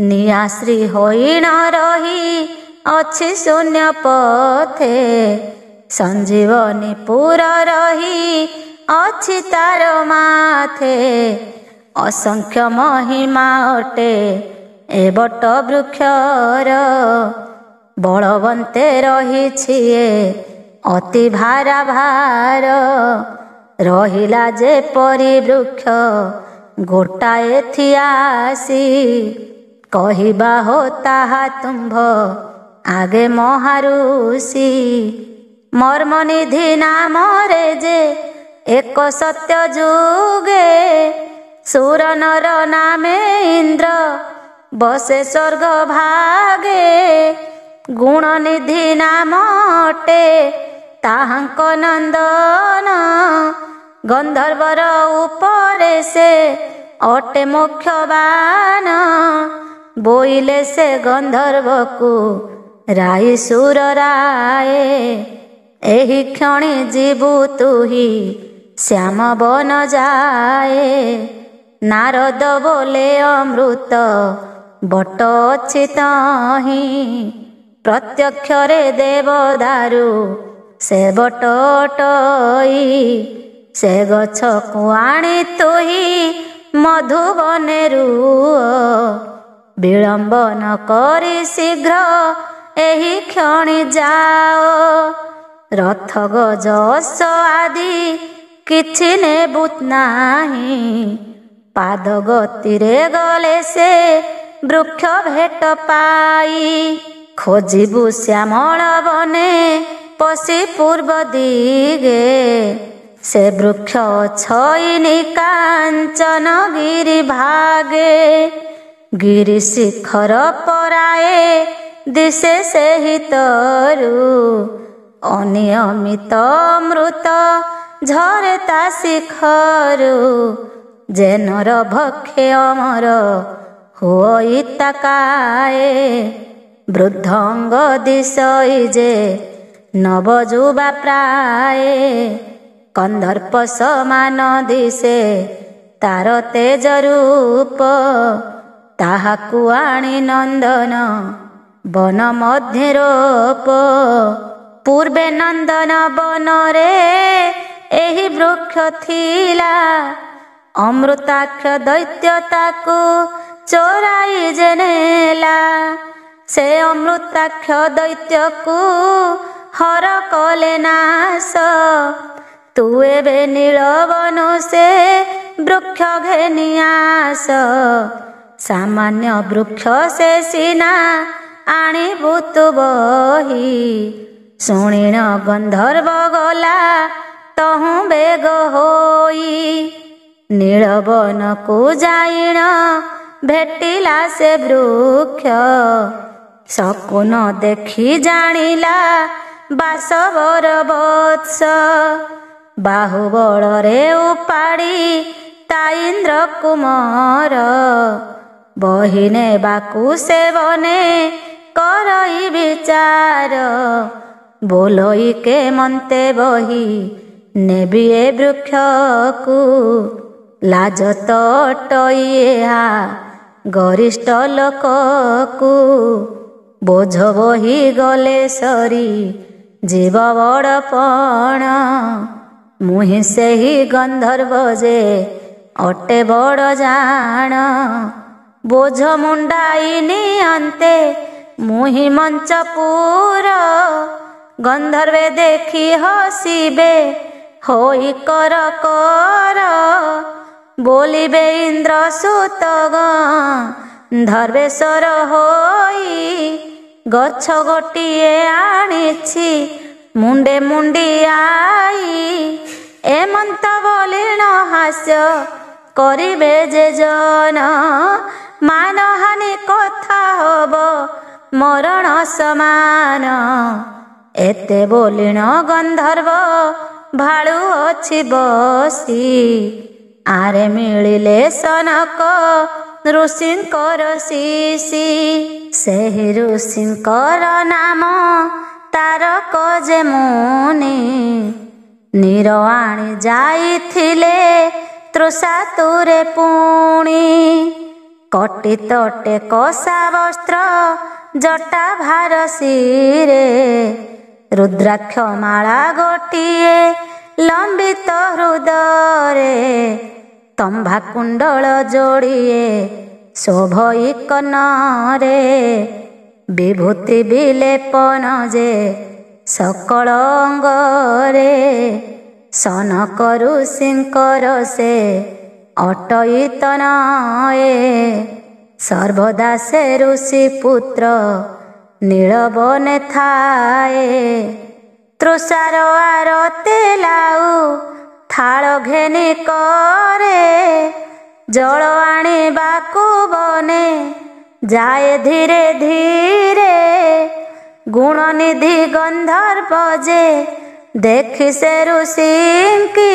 ନିଆଶ୍ରୀ ହୋଇଣ ରହି ଅଛି ଶୂନ୍ୟ ପଥେ ସଞ୍ଜୀବନୀ ପୁର ରହି ଅଛି ତାର ମାଥେ ଅସଂଖ୍ୟ ମହିମା ଅଟେ ଏ ବଟ ବୃକ୍ଷର ବଳବନ୍ତେ ରହିଛି ଏ ଅତି ଭାରା ଭାର ରହିଲା ଯେପରି ବୃକ୍ଷ ଗୋଟାଏ ଥିଆସି କହିବା ହୋ ତାହା ତୁମ୍ଭ ଆଗେ ମହାରୁଷି ମର୍ମନିଧି ନାମରେ ଯେ ଏକ ସତ୍ୟ ଯୁଗେ ସୁର ନର ନାମେ ଇନ୍ଦ୍ର ବସେ ସ୍ୱର୍ଗ ଭାଗେ ଗୁଣନିଧି ନାମ ଅଟେ ତାହାଙ୍କ ନନ୍ଦନ ଗନ୍ଧର୍ବର ଉପରେ ସେ ଅଟେ ମୁଖ୍ୟବାନ ବୋଇଲେ ସେ ଗନ୍ଧର୍ବକୁ ରାଇ ସୁର ରାଏ ଏହି କ୍ଷଣି ଯିବୁ ତୁହି ଶ୍ୟାମ ବନ ଯାଏ ନାରଦ ବୋଲେ ଅମୃତ ବଟ ଅଛି ତହିଁ ପ୍ରତ୍ୟକ୍ଷରେ ଦେବଦାରୁ ସେ ବଟ ଅଟଇ ସେ ଗଛକୁ ଆଣି ତୁହି ମଧୁବନେରୁ ବିଳମ୍ବ ନ କରି ଶୀଘ୍ର ଏହି କ୍ଷଣି ଯାଅ। ରଥ ଗଜ ଅଶ୍ଵ ଆଦି କିଛି ନେବୁ ନାହିଁ, ପାଦ ଗତିରେ ଗଲେ ସେ ବୃକ୍ଷ ଭେଟ ପାଇ। ଖୋଜିବୁ ଶ୍ୟାମଳ ବନେ ପଶି ପୂର୍ବ ଦିଗେ, ସେ ବୃକ୍ଷ ଛଇନି କାଞ୍ଚନ ଗିରି ଭାଗେ। ଗିରି ଶିଖର ପରାଏ ଦିଶେ ସେହି ତରୁ, ଅନିୟମିତ ଅମୃତ ଝରେ ତା ଶିଖରୁ। ଯେନର ଭକ୍ଷେ ଅମର ହୋଇ ତାକାଏ, ବୃଦ୍ଧଙ୍ଗ ଦିଶଇ ଯେ ନବଯୁବା ପ୍ରାଏ। କନ୍ଦର୍ପ ସମାନ ଦିଶେ ତାର ତେଜ ରୂପ, ତାହାକୁ ଆଣି ନନ୍ଦନ ବନ ମଧ୍ୟରେ ରୋପ। ପୂର୍ବେ ନନ୍ଦନ ବନରେ ଏହି ବୃକ୍ଷ ଥିଲା, ଅମୃତାକ୍ଷ ଦୈତ୍ୟ ତାକୁ ଚୋରାଇ ଯେ ନେଲା। ସେ ଅମୃତାକ୍ଷ ଦୈତ୍ୟକୁ ହର କଲେ ନାଶ, ତୁ ଏବେ ନୀଳବନୁ ସେ ବୃକ୍ଷ ଘେନି ଆସ। ସାମାନ୍ୟ ବୃକ୍ଷ ସେ ସିନା ଆଣିବୁ ତୁ ବହି, ଶୁଣିଣ ଗନ୍ଧର୍ବ ଗଲା ତହୁଁ ବେଗ ହୋଇ। ନୀଳବନକୁ ଯାଇଣ ଭେଟିଲା ସେ ବୃକ୍ଷ, ଶକୁନ ଦେଖି ଜାଣିଲା ବାସବର ବତ୍ସ। ବାହୁବଳରେ ଉପାଡ଼ି ତା ଇନ୍ଦ୍ର କୁମର, ବହି ନେବାକୁ ସେ ବନେ କରଇ ବିଚାର। ବୋଲଇ କେ ମନ୍ତେ ବହି ନେବି ଏ ବୃକ୍ଷକୁ, ଲାଜ ତ ଅଟଇ ଏହା ଗରିଷ୍ଠ ଲୋକକୁ। ବୋଝ ବହି ଗଲେ ସରି ଯିବ ବଡ଼ପଣ, ମୁହିଁ ସେହି ଗନ୍ଧର୍ବ ଯେ ଅଟେ ବଡ଼ ଜାଣ। ବୋଝ ମୁଣ୍ଡାଇ ନିଅନ୍ତେ ମୁହିଁ ମଞ୍ଚପୁର, ଗନ୍ଧର୍ବେ ଦେଖି ହସିବେ ହୋଇ କର କର। ବୋଲିବେ ଇନ୍ଦ୍ର ସୁତ ଗନ୍ଧର୍ବେଶ୍ୱର ହୋଇ, ଗଛ ଗୋଟିଏ ଆଣିଛି ମୁଣ୍ଡେ ମୁଣ୍ଡିଆଇ। ଏମନ୍ତ ବୋଲିଣ ହାସ୍ୟ କରିବେ ଯେ ଜନ, ମାନହାନି କଥା ହବ ମରଣ ସମାନ। ଏତେ ବୋଲିଣ ଗନ୍ଧର୍ବ ଭାଳୁ ଅଛି ବସି, ଆରେ ମିଳିଲେ ସନକ ଋଷିଙ୍କର ଶିଶି। ସେହି ଋଷିଙ୍କର ନାମ ତାରକ ଯେ ମୁନି, ନୀର ଆଣି ଯାଇଥିଲେ ତୃଷାତୁରେ ପୁଣି। କଟି ତଟେ କଷା ବସ୍ତ୍ର ଜଟା ଭାର ଶିରେ, ରୁଦ୍ରାକ୍ଷ ମାଳା ଗୋଟିଏ ଲମ୍ବିତ ହୃଦୟରେ। ତମ୍ଭା କୁଣ୍ଡଳ ଯୋଡ଼ିଏ ଶୋଭଇ କନରେ, ବିଭୂତି ବିଲେପନ ଯେ ସକଳ ଅଙ୍ଗରେ। ସନକ ଋଷିଙ୍କର ସେ ଅଟଇ ତନଏ, ସର୍ବଦା ସେ ଋଷି ପୁତ୍ର ନୀଳବନେ ଥାଏ। ତୃଷାର ଆରତେ ଲାଉ ଥାଳ ଘେନି କରେ, ଜଳ ଆଣିବାକୁ ବନେ ଯାଏ ଧୀରେ ଧୀରେ। ଗୁଣନିଧି ଗନ୍ଧର୍ବ ଯେ ଦେଖି ସେ ଋଷିଙ୍କି,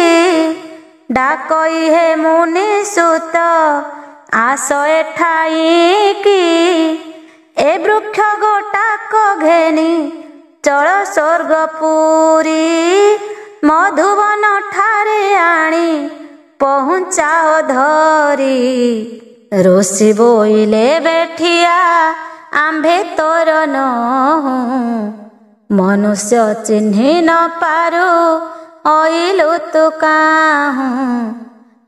ଡାକଇ ହେ ମୁନି ସୁତ ଆସ ଏଠାଇକି। ଏ ବୃକ୍ଷ ଗୋଟାକ ଘେନି ଚଳ ସ୍ୱର୍ଗପୁରୀ, ମଧୁବନ ଠାରେ ଆଣି ପହୁଞ୍ଚାଅ ଧରି। ଋଷି ବୋଇଲେ ବେଠିଆ ଆମ୍ଭେ ତୋର ନହୁଁ, ମନୁଷ୍ୟ ଚିହ୍ନି ନ ପାରୁ ଅଇଲୁ ତୁ କାହୁଁ।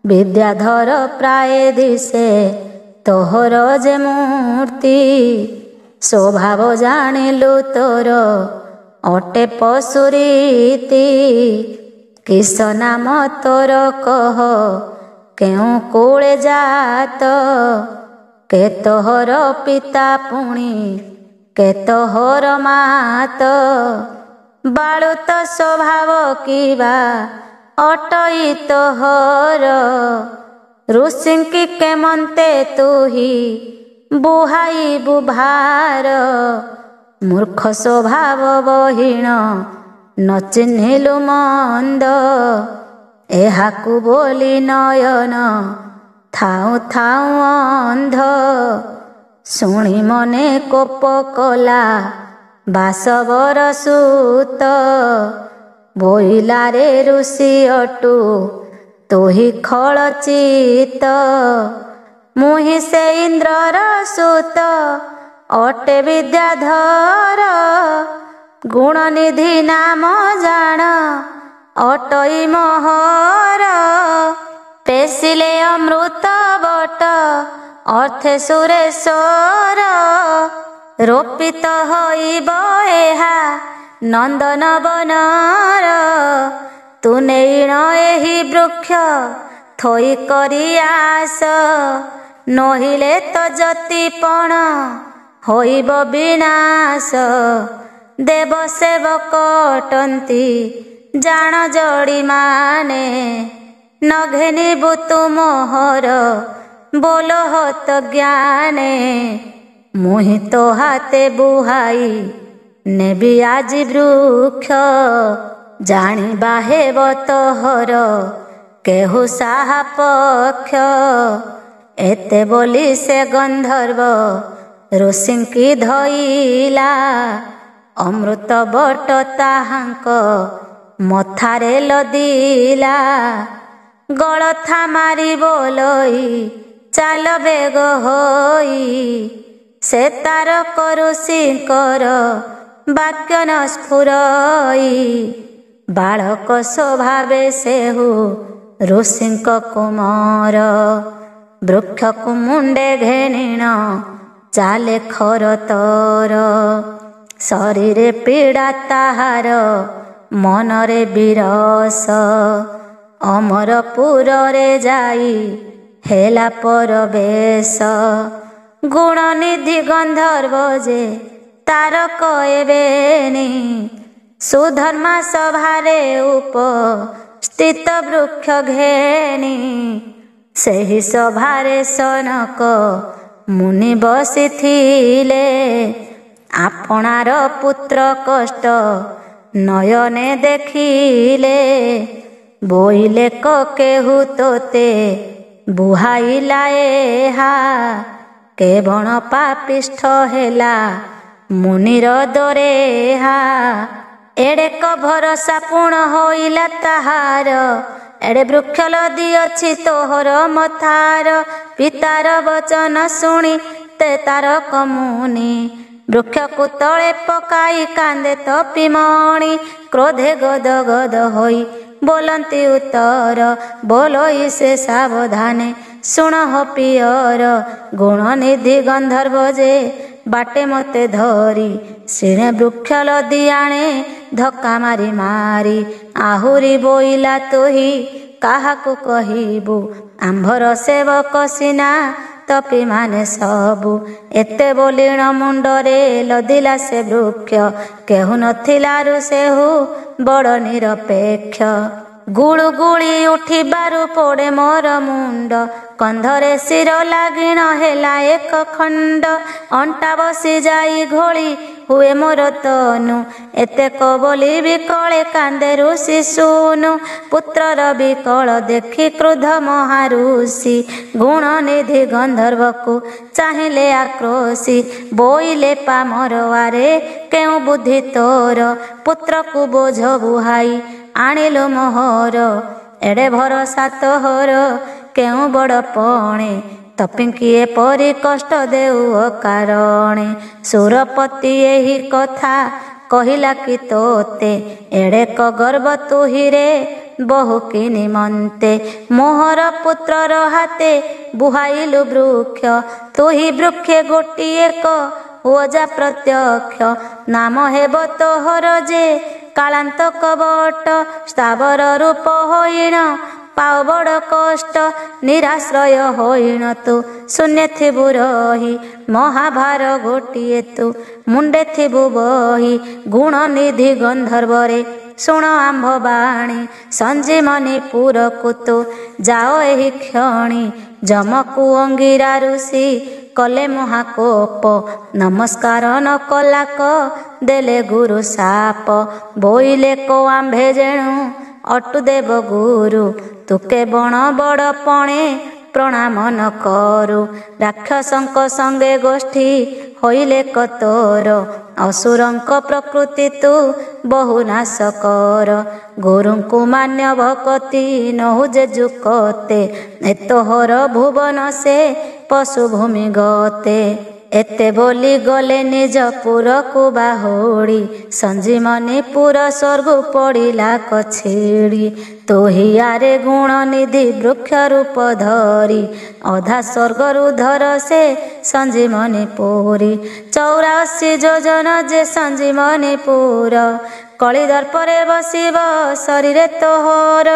ବିଦ୍ୟାଧର ପ୍ରାୟ ଦିଶେ ତୋହର ଯେ ମୂର୍ତ୍ତି ସ୍ୱଭାବ ଜାଣିଲୁ ତୋର ଅଟେ ପଶୁରୀତି। କିସ ନାମ ତୋର କହ କେଉଁ କୂଳେ ଜାତ, କେ ତୋହର ପିତା ପୁଣି କେ ତୋହର ମାତ। ବାଳୁତ ସ୍ୱଭାବ କିବା ଅଟଇ ତୋହର, ଋଷିଙ୍କି କେମନ୍ତେ ତୁହି ବୁହାଇବୁ ଭାର। ମୂର୍ଖ ସ୍ୱଭାବ ବହିଣ ନ ଚିହ୍ନିଲୁ ମନ୍ଦ, ଏହାକୁ ବୋଲି ନୟନ ଥାଉ ଥାଉ ଅନ୍ଧ। ଶୁଣି ମନେ କୋପ କଲା ବାସବର ସୁତ, ବୋଇଲାରେ ଋଷି ଅଟୁ ତୁହି ଖଳ ଚିତ। ମୁହିଁ ସେ ଇନ୍ଦ୍ରର ସୁତ ଅଟେ ବିଦ୍ୟାଧର, ଗୁଣନିଧି ନାମ ଜାଣ ଅଟଇ ମୋହର। ପେଶିଲେ ଅମୃତ ବଟ ଅର୍ଥେ ସୁରେଶ୍ୱର, ରୋପିତ ହୋଇବ ଏହା ନନ୍ଦନ ବନର। ତୁ ନେଇଣ ଏହି ବୃକ୍ଷ ଥୋଇ କରି ଆସ, ନହିଲେ ତ ଯତିପଣ ହୋଇବ ବିନାଶ। ଦେବ ସେବକ ଅଟନ୍ତି ଜାଣ ଯୋଡ଼ିମାନେ, ନ ଘେନିବୁ ତୁ ମୋହର ବୋଲ ହତ ଜ୍ଞାନେ। ମୁହିଁ ତୋ ହାତେ ବୁହାଇ ନେବି ଆଜି ବୃକ୍ଷ, ଜାଣିବା ହେବ ତୋହର କେହୁ ସାହା ପକ୍ଷ। ଏତେ ବୋଲି ସେ ଗନ୍ଧର୍ବ ଋଷିଙ୍କି ଧଇଲା, ଅମୃତ ବଟ ତାହାଙ୍କ ମଥାରେ ଲଦିଲା। ଗଳଥା ମାରି ବୋଲଇ ଚାଲ ବେଗ ହୋଇ, ସେ ତାରକ ଋଷିଙ୍କର ବାକ୍ୟ ନ ସ୍ଫୁରଇ। ବାଳକ ସ୍ୱଭାବେ ସେହୁ ଋଷିଙ୍କ କୁମର, ବୃକ୍ଷକୁ ମୁଣ୍ଡେ ଘେନିଣ ଚାଲେ ଖର ତର। ଶରୀରେ ପୀଡ଼ା ତାହାର ମନରେ ବିରସ, ଅମରପୁରରେ ଯାଇ ହେଲା ପରବେଶ। ଗୁଣନିଧି ଗନ୍ଧର୍ବ ଯେ ତାରକ ଏବେନି, ସୁଧର୍ମା ସଭାରେ ଉପସ୍ଥିତ ବୃକ୍ଷ ଘେନି। ସେହି ସଭାରେ ସନକ ମୁନି ବସିଥିଲେ, ଆପଣାର ପୁତ୍ର କଷ୍ଟ ନୟନେ ଦେଖିଲେ। ବୋଇଲେ କେହୁ ତୋତେ ବୁହାଇଲା ଏହା, କେବଳ ପାପିଷ୍ଠ ହେଲା ମୁନିର ଦୋରେହା। ଏଡ଼େକ ଭରସା ପୁଣ ହୋଇଲା ତାହାର, ଏଡ଼େ ବୃକ୍ଷ ଲଦି ଅଛି ତୋହର ମଥାର। ପିତାର ବଚନ ଶୁଣି ତେ ତାରକ ମୁନି, ବୃକ୍ଷକୁ ତଳେ ପକାଇ କାନ୍ଦେ ତପିମଣି। କ୍ରୋଧେ ଗଦ ଗଦ ହୋଇ ବୋଲନ୍ତି ଉତ୍ତର, ବୋଲଇ ସେ ସାବଧାନେ ଶୁଣ ହୋ ପିଅର। ଗୁଣନିଧି ଗନ୍ଧର୍ବ ଯେ ବାଟେ ମତେ ଧରି, ସିଣେ ବୃକ୍ଷ ଲଦି ଆଣେ ଧକ୍କା ମାରି ମାରି। ଆହୁରି ବୋଇଲା ତୁହି କାହାକୁ କହିବୁ, ଆମ୍ଭର ସେବକ ସିନା ତପି ମାନେ ସବୁ। ଏତେ ବୋଲିଣ ମୁଣ୍ଡରେ ଲଦିଲା ସେ ବୃକ୍ଷ, କେହୁ ନଥିଲାରୁ ସେହୁ ବଡ଼ ନିରପେକ୍ଷ। ଗୁଳୁ ଗୁଳି ଉଠିବାରୁ ପୋଡ଼େ ମୋର ମୁଣ୍ଡ, କନ୍ଧରେ ଶିର ଲାଗିଣ ହେଲା ଏକ ଖଣ୍ଡ। ଅଣ୍ଟା ବସି ଯାଇ ଘୋଳି ହୁଏ ମୋର ତନୁ, ଏତେକ ବୋଲି ବିକଳେ କାନ୍ଦେ ଋଷି ଶୁନୁ। ପୁତ୍ରର ବିକଳ ଦେଖି କ୍ରୁଦ୍ଧ ମହାଋଷି, ଗୁଣନିଧି ଗନ୍ଧର୍ବକୁ ଚାହିଁଲେ ଆକ୍ରୋଶୀ। ବୋଇଲେ ପାମର ଆରେ କେଉଁ ବୁଦ୍ଧି ତୋର, ପୁତ୍ରକୁ ବୋଝ ବୁହାଇ ଆଣିଲୁ ମୋହର। ଏଡ଼େ ଭରସା ତୋହର କେଉଁ ବଡ଼ ପଣେ, ତପିଙ୍କି ଏପରି କଷ୍ଟ ଦେଉ ଅକାରଣେ। ସୁରପତି ଏହି କଥା କହିଲା କି ତୋତେ, ଏଡ଼େକ ଗର୍ବ ତୁହିରେ ବହୁ କି ନିମନ୍ତେ। ମୋହର ପୁତ୍ରର ହାତେ ବୁହାଇଲୁ ବୃକ୍ଷ। ତୁହି ବୃକ୍ଷେ ଗୋଟିଏ ଏକ ଓଜା ପ୍ରତ୍ୟକ୍ଷ। ନାମ ହେବ ତୋହର ଯେ କାଳାନ୍ତ କବଟ। ସ୍ଥାବର ରୂପ ହଇଣ ପାଅ ବଡ଼ କଷ୍ଟ। ନିରାଶ୍ରୟ ହଇଣ ତୁ ଶୂନ୍ୟ ଥିବୁ ରହି। ମହାଭାର ଗୋଟିଏ ତୁ ମୁଣ୍ଡେ ଥିବୁ ବହି। ଗୁଣ ନିଧି ଗନ୍ଧର୍ବରେ ଶୁଣ ଆମ୍ଭ ବାଣୀ। ସଞ୍ଜୀମନୀ ପୁରକୁ ତୁ ଯାଅ ଏହି କ୍ଷଣି। ଯମକୁ ଅଙ୍ଗିରା ଋଷି କଲେ ମହାକୋପ। ନମସ୍କାର ନ କଲାକ ଦେଲେ ଗୁରୁ ସାପ। ବୋଇଲେ କୋ ଆମ୍ଭେ ଯେଣୁ ଅଟୁ ଦେବ ଗୁରୁ। ତୁକେ ବଣ ବଡ଼ ପଣେ ପ୍ରଣାମ ନ କରୁ। ରାକ୍ଷସଙ୍କ ସଙ୍ଗେ ଗୋଷ୍ଠୀ ହୋଇଲେ କତୋର। ଅସୁରଙ୍କ ପ୍ରକୃତି ତୁ ବହୁ ନାଶ କର। ଗୁରୁଙ୍କୁ ମାନ୍ୟ ଭକତି ନହୁ ଯେ ଯୁକତେ। ଏତୋହର ଭୁବନ ସେ ପଶୁ ଭୂମି ଗତେ। ଏତେ ବୋଲି ଗଲେ ନିଜ ପୁରକୁ ବାହୁଡ଼ି। ସଞ୍ଜୀମନୀ ପୁର ସ୍ୱର୍ଗୁ ପଡ଼ିଲା କଛିଡ଼ି। ତୁହିଆରେ ଗୁଣ ନିଧି ବୃକ୍ଷ ରୂପ ଧରି। ଅଧା ସ୍ୱର୍ଗରୁ ଧର ସେ ସଞ୍ଜୀମନୀ ପୁରୀ। 84 ଯୋଜନ ଯେ ସଞ୍ଜୀମନୀ ପୁର। କଳି ଦର୍ପରେ ବସିବ ଶରୀରେ ତୋହର।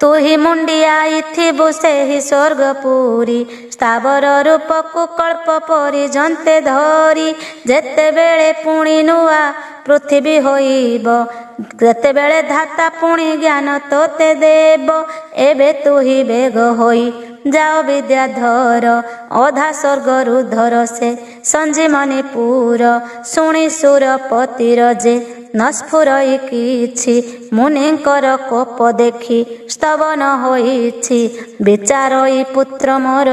ତୁହି ମୁଣ୍ଡିଆଇଥିବୁ ସେହି ସ୍ୱର୍ଗପୁରୀ। ସ୍ଥାବର ରୂପକୁ କଳ୍ପ ପରିଜନ୍ତେ ଧରି। ଯେତେବେଳେ ପୁଣି ନୂଆ ପୃଥିବୀ ହୋଇବ। ଯେତେବେଳେ ଧାତା ପୁଣି ଜ୍ଞାନ ତୋତେ ଦେବ। ଏବେ ତୁହି ବେଗ ହୋଇ ଯାଅ ବିଦ୍ୟାଧର। ଅଧା ସ୍ୱର୍ଗରୁ ଧର ସେ ସଞ୍ଜୀମନୀ ପୁର। ଶୁଣି ସୁରପତିର ଯେ ନସ୍ଫୁରଇ କିଛି। ମୁନିଙ୍କର କୋପ ଦେଖି ସ୍ତବନ ହୋଇଛି। ବିଚାରଇ ପୁତ୍ର ମୋର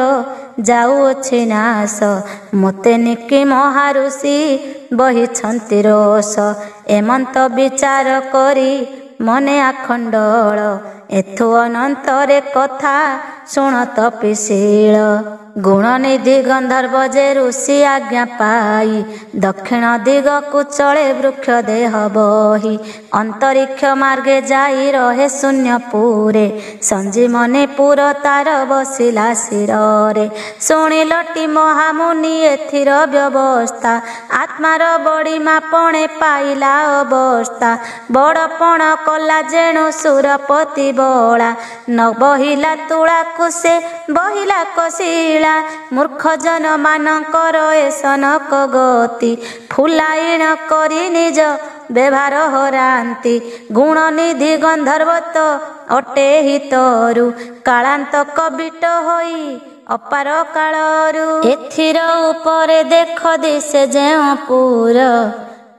ଯାଉଅଛି ନାଶ। ମୋତେ ନିକି ମହାଋଷି ବହିଛନ୍ତି ରୋଷ। ଏମନ୍ତ ବିଚାର କରି ମନେ ଆଖଣ୍ଡଳ। ଏଥୁ ଅନନ୍ତରେ କଥା ଶୁଣ ତପିଶୀଳ। ଗୁଣନିଧି ଗନ୍ଧର୍ବ ଯେ ଋଷି ଆଜ୍ଞା ପାଇ। ଦକ୍ଷିଣ ଦିଗକୁ ଚଳେ ବୃକ୍ଷ ଦେହ ବହି। ଅନ୍ତରିକ୍ଷ ମାର୍ଗେ ଯାଇ ରହେ ଶୂନ୍ୟପୁରେ। ସଞ୍ଜୀମନୀ ପୁର ତାର ବସିଲା ଶିରରେ। ଶୁଣିଲଟି ମହାମୁନି ଏଥିର ବ୍ୟବସ୍ଥା। ଆତ୍ମାର ବଡ଼ିମା ପଣେ ପାଇଲା ଅବସ୍ଥା। ବଡ଼ପଣ କଲା ଯେଣୁ ସୁରପତି ବଳା। ନ ବହିଲା ତୁଳାକୁ ସେ ବହିଲା କଷିଳା। ମୂର୍ଖ ଜନ ମାନଙ୍କର ଏ ସନକ ଗତି। ଫୁଲାଇଣ କରି ନିଜ ବ୍ୟବହାର ହରାନ୍ତି। ଗୁଣ ନିଧି ଗନ୍ଧର୍ବ ତ ଅଟେ ହିତରୁ। କାଳାନ୍ତ କବିଟ ହୋଇ ଅପାର କାଳରୁ। ଏଥିର ଉପରେ ଦେଖ ଦିଶେ ଯେଉଁ ପୁର।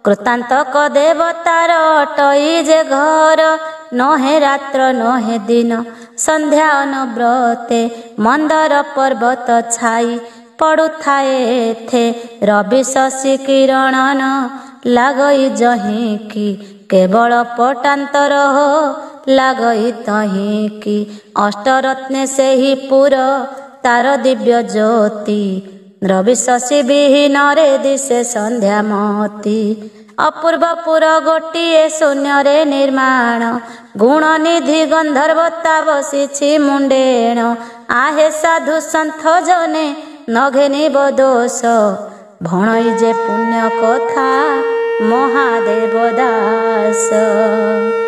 କୃତାନ୍ତକ ଦେବତାର ଅଟଇ ଯେ ଘର। ନହେ ରାତ୍ର ନହେ ଦିନ ସନ୍ଧ୍ୟା ଅନବ୍ରତେ। ମନ୍ଦର ପର୍ବତ ଛାଇ ପଡ଼ୁଥାଏ ଏଥେ। ରବି ଶଶି କିରଣ ନ ଲାଗଇ ଯହିଁକି। କେବଳ ପଟାନ୍ତର ହୋ ଲାଗଇ ତହିଁକି। ଅଷ୍ଟରତ୍ନେ ସେହି ପୁର ତାର ଦିବ୍ୟ ଜ୍ୟୋତି। ରବି ଶଶି ବିହୀନରେ ଦିଶେ ସନ୍ଧ୍ୟାମତି। ଅପୂର୍ବ ପୁର ଗୋଟିଏ ଶୂନ୍ୟରେ ନିର୍ମାଣ। ଗୁଣ ନିଧି ଗନ୍ଧର୍ବତା ବସିଛି ମୁଣ୍ଡେଣ। ଆହେ ସାଧୁ ସନ୍ଥ ଜନେ ନଘେନିବ ଦୋଷ। ଭଣଇ ଯେ ପୁଣ୍ୟ କଥା ମହାଦେବ ଦାସ।